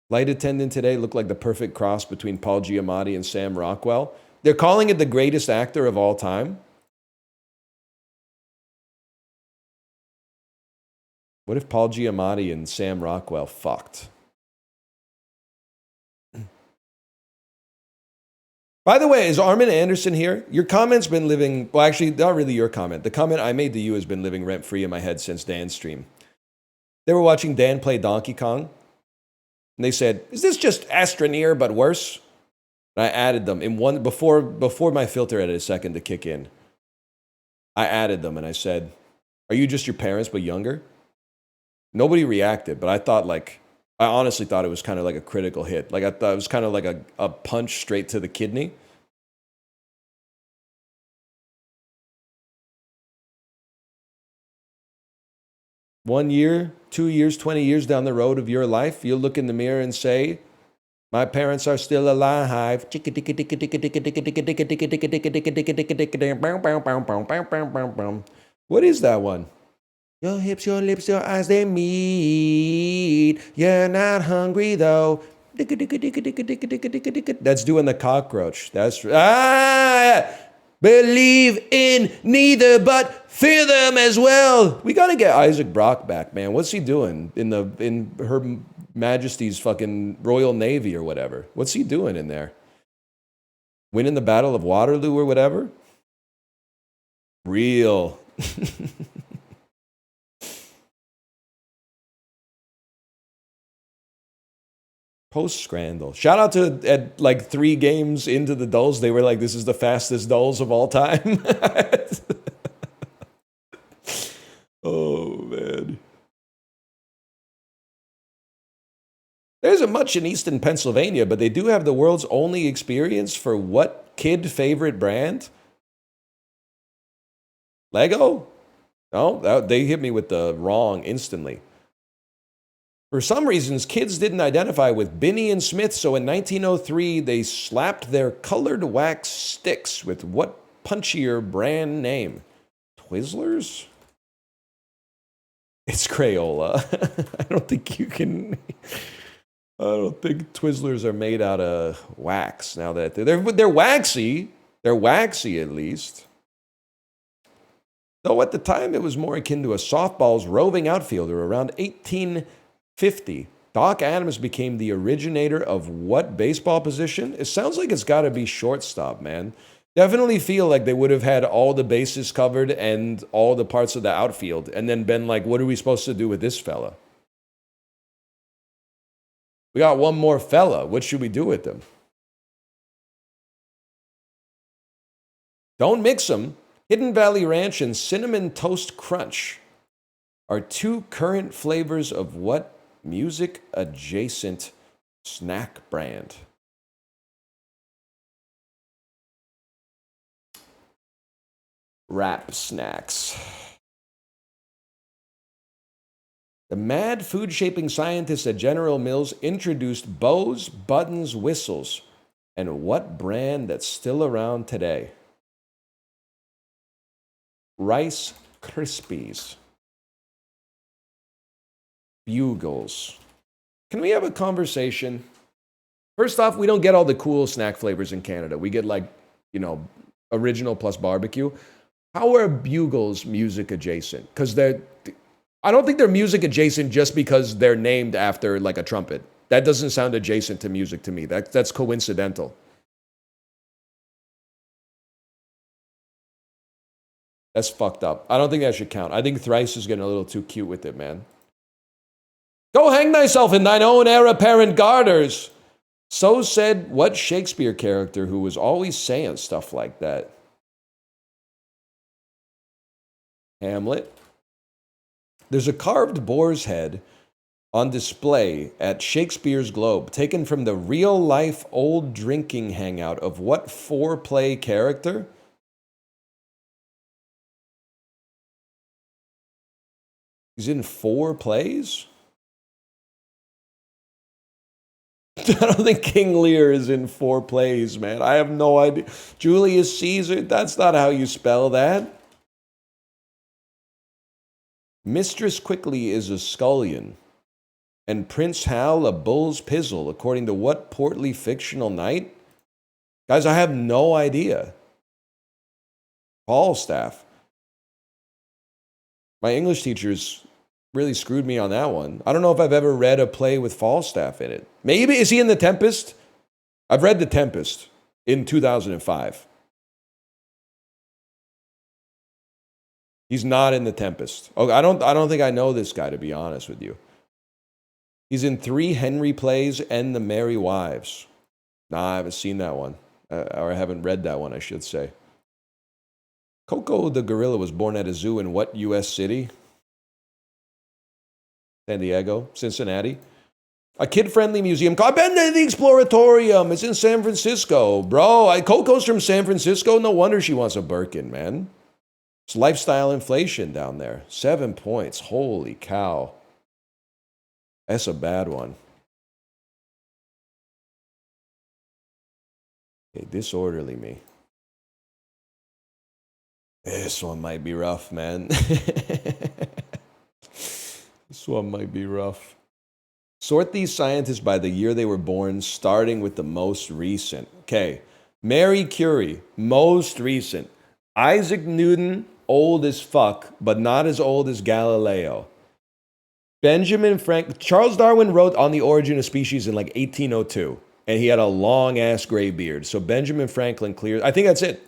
Speaker 1: Flight attendant today looked like the perfect cross between Paul Giamatti and Sam Rockwell. They're calling it the greatest actor of all time. What if Paul Giamatti and Sam Rockwell fucked? By the way, is Armin Anderson here? Your comment's been living... Well, actually, not really your comment. The comment I made to you has been living rent-free in my head since Dan's stream. They were watching Dan play Donkey Kong. And they said, is this just Astroneer but worse? And I added them in one before my filter had a second to kick in. I added them and I said, are you just your parents but younger? Nobody reacted, but I honestly thought it was kind of like a critical hit. Like I thought it was kind of like a punch straight to the kidney. One year, 2 years, 20 years down the road of your life, you'll look in the mirror and say, my parents are still alive. What is that one? Your hips, your lips, your eyes, they meet. You're not hungry though. That's doing the cockroach. That's believe in neither, but fear them as well. We gotta get Isaac Brock back, man. What's he doing in Her Majesty's fucking Royal Navy or whatever? What's he doing in there? Winning the Battle of Waterloo or whatever? Real. Post-Scrandle. Shout out to at like 3 games into the dulls. They were like, this is the fastest dulls of all time. Oh, man. There isn't much in Easton, Pennsylvania, but they do have the world's only experience for what kid favorite brand? Lego? No, they hit me with the wrong instantly. For some reasons, kids didn't identify with Binney and Smith, so in 1903, they slapped their colored wax sticks with what punchier brand name? Twizzlers? It's Crayola. I don't think you can... I don't think Twizzlers are made out of wax now that they're waxy. They're waxy at least. Though at the time it was more akin to a softball's roving outfielder around 1850. Doc Adams became the originator of what baseball position? It sounds like it's got to be shortstop, man. Definitely feel like they would have had all the bases covered and all the parts of the outfield and then been like, what are we supposed to do with this fella? We got one more fella. What should we do with them? Don't mix them. Hidden Valley Ranch and Cinnamon Toast Crunch are 2 current flavors of what music adjacent snack brand? Rap snacks. The mad food-shaping scientists at General Mills introduced bows, buttons, whistles, and what brand that's still around today? Rice Krispies. Bugles. Can we have a conversation? First off, we don't get all the cool snack flavors in Canada. We get like, original plus barbecue. How are Bugles music adjacent? Because I don't think they're music adjacent just because they're named after like a trumpet. That doesn't sound adjacent to music to me. That's coincidental. That's fucked up. I don't think that should count. I think Thrice is getting a little too cute with it, man. Go hang thyself in thine own heir apparent garters. So said what Shakespeare character who was always saying stuff like that? Hamlet. There's a carved boar's head on display at Shakespeare's Globe, taken from the real-life old drinking hangout of what foreplay character? He's in 4 plays? I don't think King Lear is in 4 plays, man. I have no idea. Julius Caesar? That's not how you spell that. Mistress Quickly is a scullion, and Prince Hal a bull's pizzle, according to what portly fictional knight? Guys, I have no idea. Falstaff. My English teachers really screwed me on that one. I don't know if I've ever read a play with Falstaff in it. Maybe, is he in The Tempest? I've read The Tempest in 2005. He's not in The Tempest. Oh, I don't think I know this guy, to be honest with you. He's in 3 Henry plays and The Merry Wives. Nah, I haven't seen that one. Or I haven't read that one, I should say. Coco the gorilla was born at a zoo in what U.S. city? San Diego, Cincinnati. A kid-friendly museum. I've been to the Exploratorium. It's in San Francisco. Bro, Coco's from San Francisco. No wonder she wants a Birkin, man. It's lifestyle inflation down there. 7 points. Holy cow. That's a bad one. Okay, disorderly me. This one might be rough, man. one might be rough. Sort these scientists by the year they were born, starting with the most recent. Okay. Mary Curie, most recent. Isaac Newton, old as fuck, but not as old as Galileo. Charles Darwin wrote On the Origin of Species in like 1802, and he had a long ass gray beard. So Benjamin Franklin clears. I think that's it.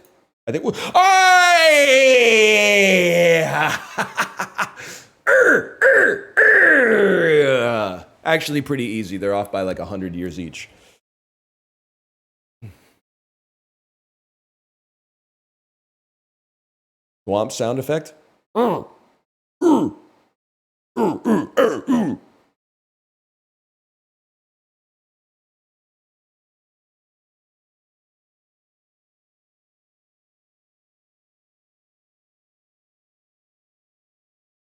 Speaker 1: I think. Actually, pretty easy. They're off by like 100 years each. Swamp sound effect.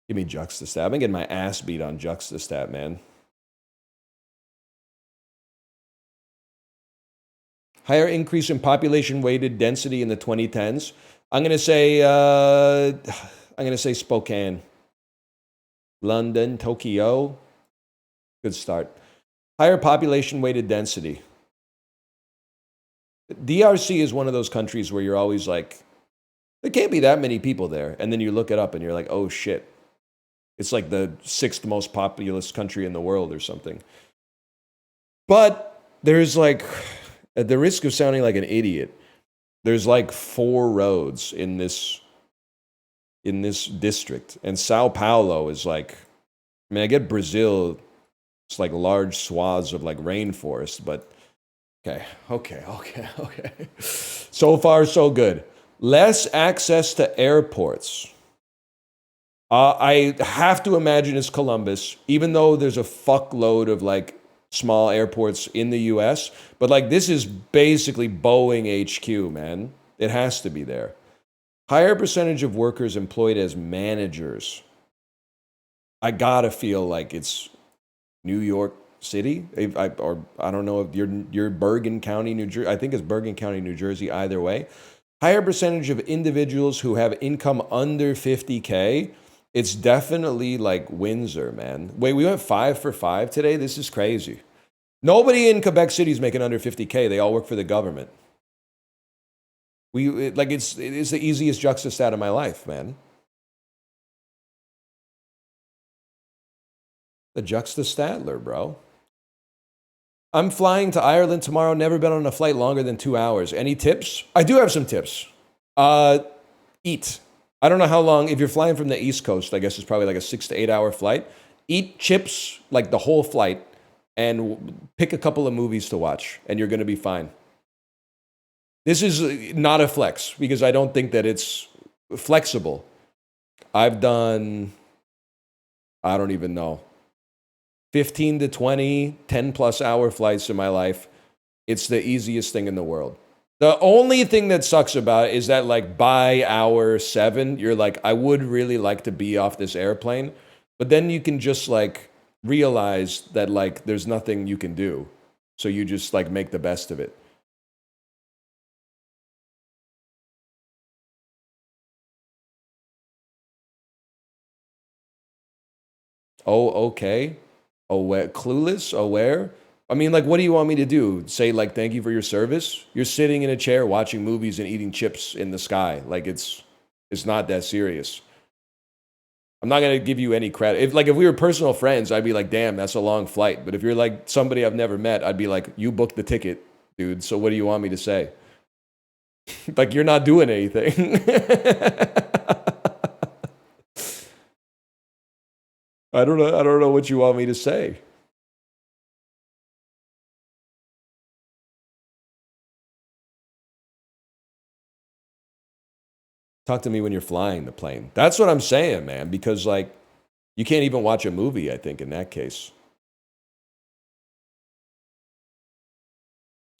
Speaker 1: Give me Juxtastat. I've been getting my ass beat on Juxtastat, man. Higher increase in population-weighted density in the 2010s. I'm gonna say Spokane. London, Tokyo. Good start. Higher population-weighted density. DRC is one of those countries where you're always like, there can't be that many people there. And then you look it up and you're like, oh shit. It's like the 6th most populous country in the world or something. But there's like, at the risk of sounding like an idiot, there's like 4 roads in this district. And Sao Paulo is like, I mean, I get Brazil, it's like large swaths of like rainforest, but okay. So far, so good. Less access to airports. I have to imagine it's Columbus, even though there's a fuckload of like small airports in the US. But like this is basically Boeing HQ, man. It has to be there. Higher percentage of workers employed as managers. I gotta feel like it's New York City, or I don't know if you're Bergen County, New Jersey. I think it's Bergen County, New Jersey, either way. Higher percentage of individuals who have income under 50K. It's definitely like Windsor, man. Wait, we went 5 for 5 today? This is crazy. Nobody in Quebec City is making under 50K. They all work for the government. It's the easiest Juxtastat of my life, man. The Juxtastatler, bro. I'm flying to Ireland tomorrow. Never been on a flight longer than 2 hours. Any tips? I do have some tips. Eat. I don't know how long. If you're flying from the East Coast, I guess it's probably like a 6 to 8 hour flight. Eat chips like the whole flight and pick a couple of movies to watch, and you're going to be fine. This is not a flex because I don't think that it's flexible. I've done, I don't even know, 15 to 20, 10 plus hour flights in my life. It's the easiest thing in the world. The only thing that sucks about it is that like by hour 7, you're like, I would really like to be off this airplane. But then you can just like realize that like there's nothing you can do. So you just like make the best of it. Oh, okay. Aware, clueless, aware. I mean, like, what do you want me to do? Say, like, thank you for your service? You're sitting in a chair watching movies and eating chips in the sky. Like, it's not that serious. I'm not going to give you any credit. If we were personal friends, I'd be like, damn, that's a long flight. But if you're, like, somebody I've never met, I'd be like, you booked the ticket, dude. So what do you want me to say? Like, you're not doing anything. I don't know what you want me to say. Talk to me when you're flying the plane. That's what I'm saying, man, because like you can't even watch a movie, I think, in that case.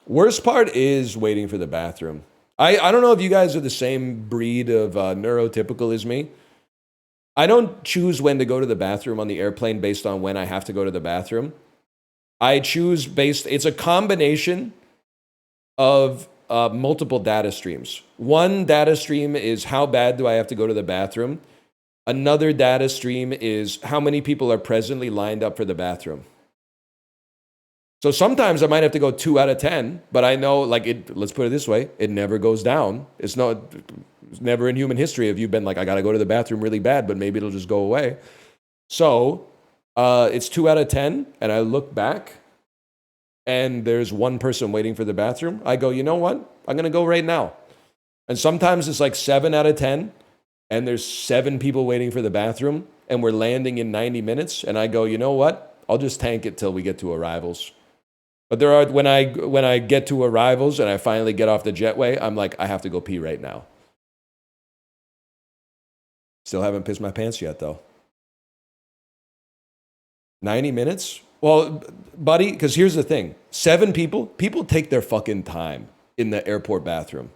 Speaker 1: Worst part is waiting for the bathroom. I don't know if you guys are the same breed of neurotypical as me. I don't choose when to go to the bathroom on the airplane based on when I have to go to the bathroom. I choose it's a combination of multiple data streams. One data stream is how bad do I have to go to the bathroom? Another data stream is how many people are presently lined up for the bathroom. So sometimes I might have to go 2 out of 10, but I know, like, let's put it this way, it never goes down. It's never in human history have you been like, I got to go to the bathroom really bad, but maybe it'll just go away. So it's 2 out of 10, and I look back, and there's one person waiting for the bathroom. I go, you know what? I'm going to go right now. And sometimes it's like 7 out of 10, and there's 7 people waiting for the bathroom, and we're landing in 90 minutes, and I go, you know what? I'll just tank it till we get to arrivals. But there are, when I get to arrivals and I finally get off the jetway, I'm like, I have to go pee right now. Still haven't pissed my pants yet, though. 90 minutes? Well, buddy, because here's the thing. 7 people take their fucking time in the airport bathroom.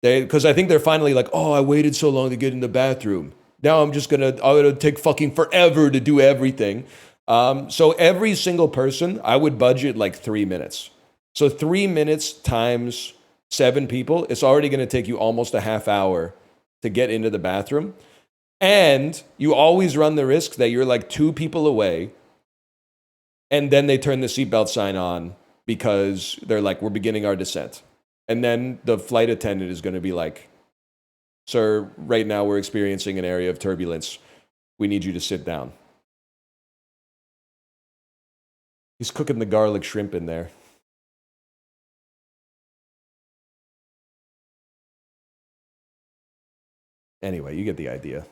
Speaker 1: Because I think they're finally like, oh, I waited so long to get in the bathroom. Now I'm gonna take fucking forever to do everything. So every single person, I would budget like 3 minutes. So 3 minutes times 7 people, it's already going to take you almost a half hour to get into the bathroom. And you always run the risk that you're like 2 people away, and then they turn the seatbelt sign on because they're like, we're beginning our descent. And then the flight attendant is going to be like, sir, right now we're experiencing an area of turbulence. We need you to sit down. He's cooking the garlic shrimp in there. Anyway, you get the idea.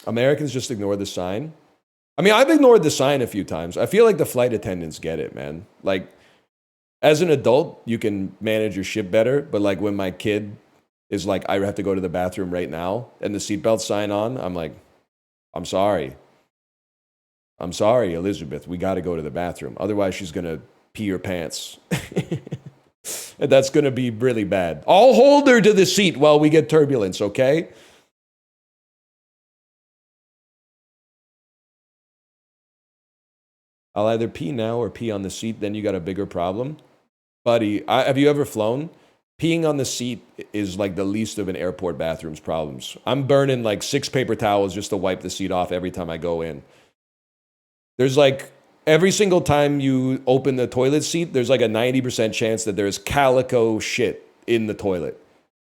Speaker 1: Americans just ignore the sign. I mean, I've ignored the sign a few times. I feel like the flight attendants get it, man. Like, as an adult, you can manage your shit better. But like when my kid is like, I have to go to the bathroom right now, and the seatbelt sign on, I'm like, I'm sorry, Elizabeth. We got to go to the bathroom. Otherwise, she's going to pee her pants. And that's going to be really bad. I'll hold her to the seat while we get turbulence, okay? I'll either pee now or pee on the seat. Then you got a bigger problem. Buddy, have you ever flown? Peeing on the seat is like the least of an airport bathroom's problems. I'm burning like 6 paper towels just to wipe the seat off every time I go in. There's like, every single time you open the toilet seat, there's like a 90% chance that there's calico shit in the toilet.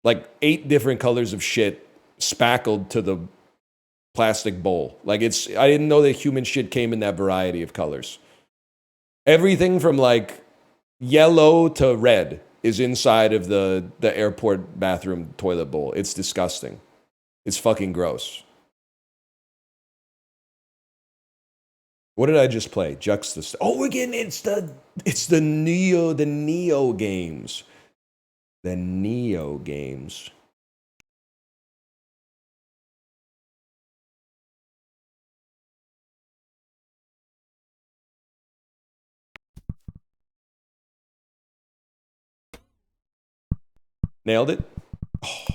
Speaker 1: Like 8 different colors of shit spackled to the plastic bowl. Like I didn't know that human shit came in that variety of colors. Everything from like yellow to red is inside of the airport bathroom toilet bowl. It's disgusting. It's fucking gross. What did I just play? Juxtapost. Oh, again, it's the Neo games. The Neo games. Nailed it? Oh.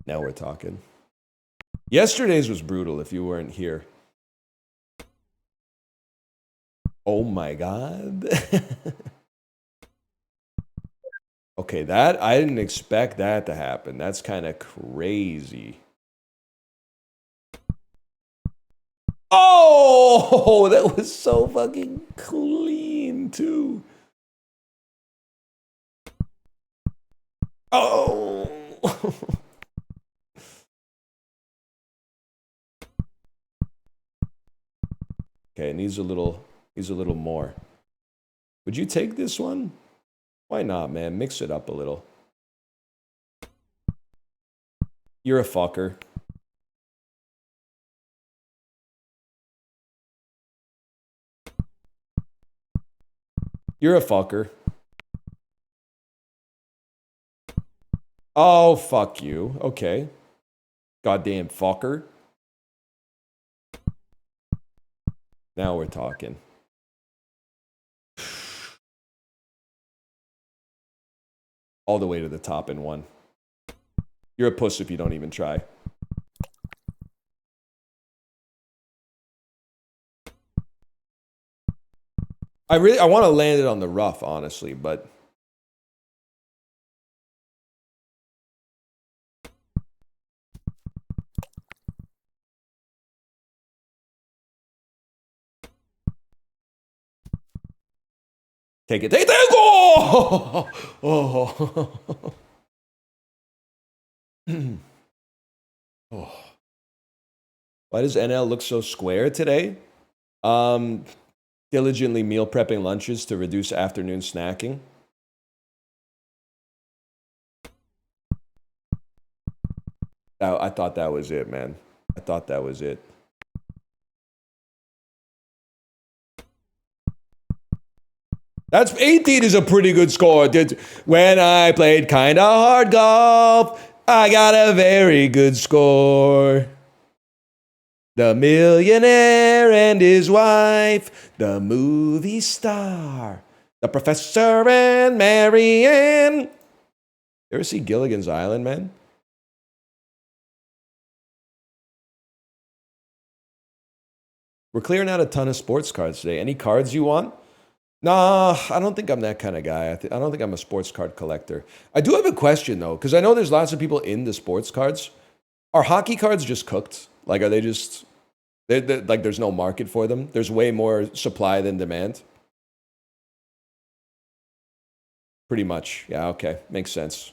Speaker 1: Now we're talking. Yesterday's was brutal if you weren't here. Oh my God. Okay, I didn't expect that to happen. That's kind of crazy. Oh, that was so fucking clean too. Oh. Okay, it needs a little more. Would you take this one? Why not, man? Mix it up a little. You're a fucker. You're a fucker. Oh, fuck you. Okay. Goddamn fucker. Now we're talking. All the way to the top in one. You're a puss if you don't even try. I want to land it on the rough, honestly, but take it. Take it. Oh! Oh. Oh. Why does NL look so square today? Diligently meal prepping lunches to reduce afternoon snacking. I thought that was it, man. I thought that was it. That's 18 is a pretty good score. When I played kinda hard golf, I got a very good score. The millionaire and his wife, the movie star, the professor and Marianne. You ever see Gilligan's Island, man? We're clearing out a ton of sports cards today. Any cards you want? Nah, I don't think I'm that kind of guy. I don't think I'm a sports card collector. I do have a question, though, because I know there's lots of people into sports cards. Are hockey cards just cooked? Like, are they just... like, there's no market for them? There's way more supply than demand? Pretty much. Yeah, okay. Makes sense.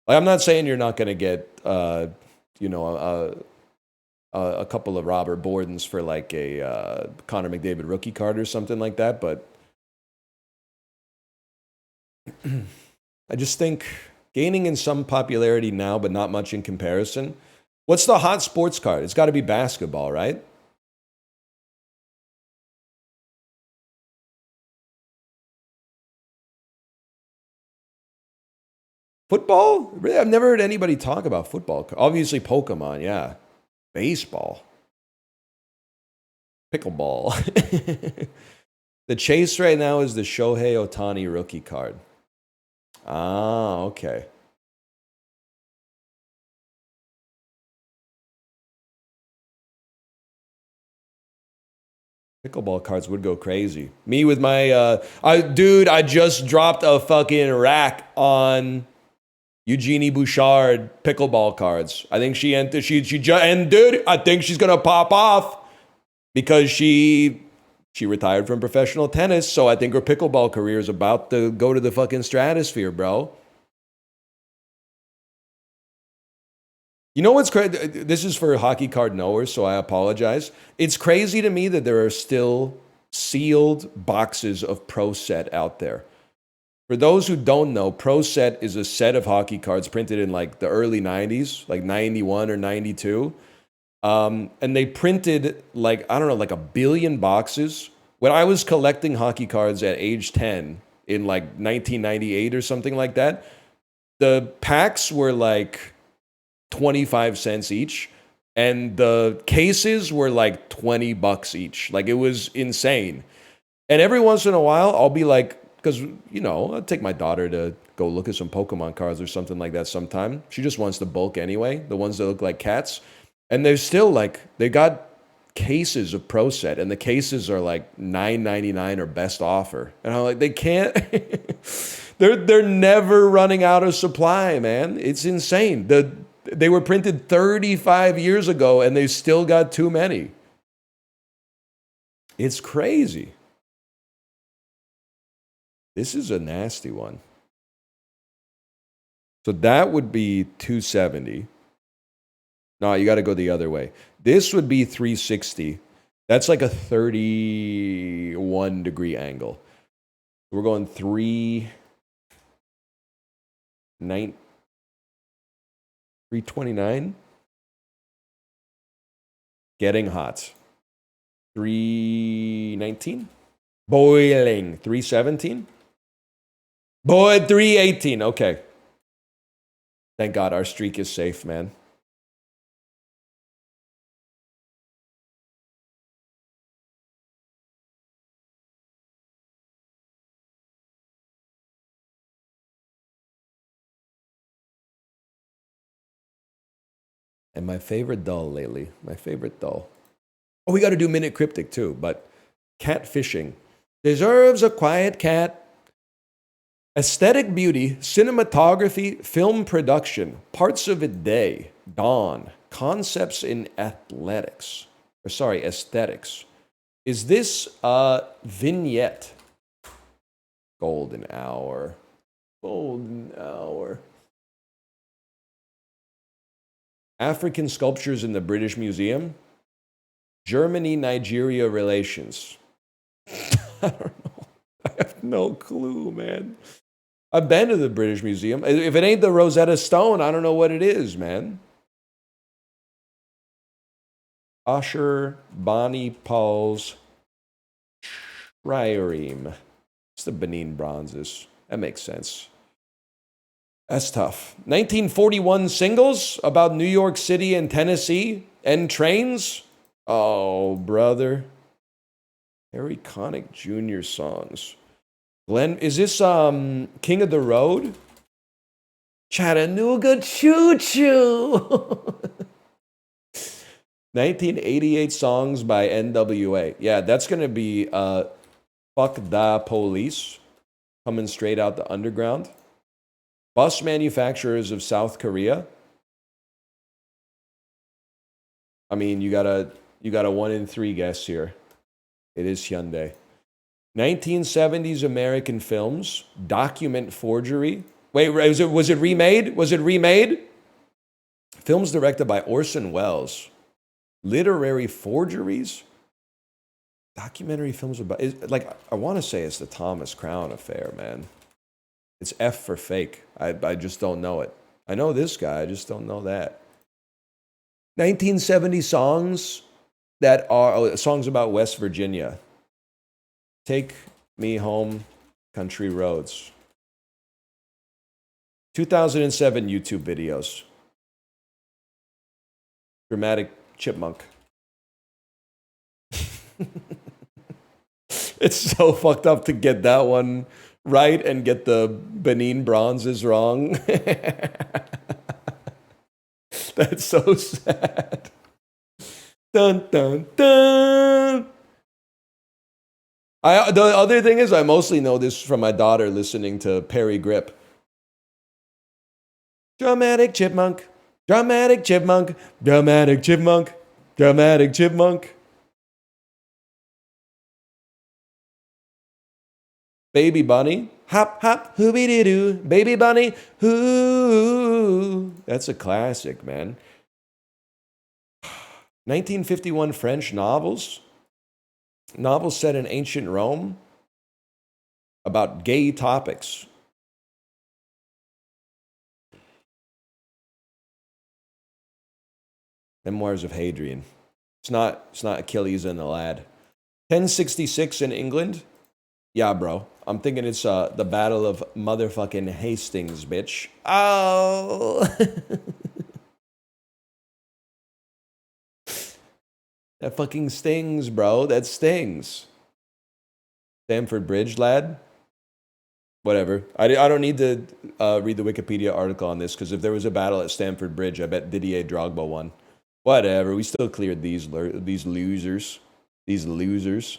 Speaker 1: Like, I'm not saying you're not going to get, you know, a couple of Robert Bordens for like a Connor McDavid rookie card or something like that, but I just think gaining in some popularity now, but not much in comparison. What's the hot sports card? It's got to be basketball, right? Football? Really, I've never heard anybody talk about football. Obviously, Pokemon, yeah. Baseball. Pickleball. The chase right now is the Shohei Ohtani rookie card. Ah, okay. Pickleball cards would go crazy. Me with my, dude, I just dropped a fucking rack on Eugenie Bouchard pickleball cards. I think she entered, and dude, I think she's gonna pop off because she retired from professional tennis. So I think her pickleball career is about to go to the fucking stratosphere, bro. You know what's crazy? This is for hockey card knowers, so I apologize. It's crazy to me that there are still sealed boxes of Pro Set out there. For those who don't know, Pro Set is a set of hockey cards printed in like the early 90s, like 91 or 92. And they printed like, I don't know, like 1 billion boxes. When I was collecting hockey cards at age 10 in like 1998 or something like that, the packs were like 25 cents each, and the cases were like $20 each. Like, it was insane. And every once in a while, I'll be like, because, you know, I'll take my daughter to go look at some Pokemon cards or something like that sometime. She just wants the bulk anyway, the ones that look like cats. And they're still like, they got cases of Pro Set, and the cases are like $9.99 or best offer. And I'm like, they can't... they're never running out of supply, man. It's insane. They were printed 35 years ago, and they still got too many. It's crazy. This is a nasty one. So that would be 270. No, you got to go the other way. This would be 360. That's like a 31-degree angle. We're going 329. Getting hot. 319. Boiling. 317. Boy, 318. Okay. Thank God our streak is safe, man. And my favorite doll lately. My favorite doll. Oh, we got to do Minute Cryptic too, but catfishing. Deserves a quiet cat. Aesthetic beauty, cinematography, film production, parts of a day, dawn, concepts in athletics. Or sorry, aesthetics. Is this a vignette? Golden hour. Golden hour. African sculptures in the British Museum. Germany-Nigeria relations. I don't know. I have no clue, man. I've been to the British Museum. If it ain't the Rosetta Stone, I don't know what it is, man. Asher Bani Paul's Trireme. It's the Benin bronzes. That makes sense. That's tough. 1941 singles about New York City and Tennessee and trains. Oh, brother. Harry Connick Jr. songs. Glenn, is this King of the Road? Chattanooga Choo Choo. 1988 songs by NWA. Yeah, that's going to be Fuck Da Police, coming straight out the underground. Bus manufacturers of South Korea. I mean, you got a 1 in 3 guess here. It is Hyundai. 1970s American films, document forgery. Wait, was it remade? Was it remade? Films directed by Orson Welles. Literary forgeries? Documentary films about... I want to say it's the Thomas Crown affair, man. It's F for fake. I just don't know it. I know this guy, I just don't know that. 1970 songs that are songs about West Virginia. Take Me Home, Country Roads. 2007 YouTube videos. Dramatic Chipmunk. It's so fucked up to get that one right and get the Benin bronzes wrong. That's so sad. Dun, dun, dun. The other thing is I mostly know this from my daughter listening to Perry Grip. Dramatic Chipmunk, Dramatic Chipmunk, Dramatic Chipmunk, Dramatic Chipmunk. Baby Bunny, hop, hop, hoobie-dee-doo, Baby Bunny, hoo. That's a classic, man. 1951 French novels. Novels set in ancient Rome about gay topics. Memoirs of Hadrian. It's not Achilles and the Lad. 1066 in England. Yeah, bro. I'm thinking it's the Battle of motherfucking Hastings, bitch. Oh. That fucking stings, bro. That stings. Stamford Bridge, lad. Whatever. I don't need to read the Wikipedia article on this, because if there was a battle at Stamford Bridge, I bet Didier Drogba won. Whatever. We still cleared these losers. These losers.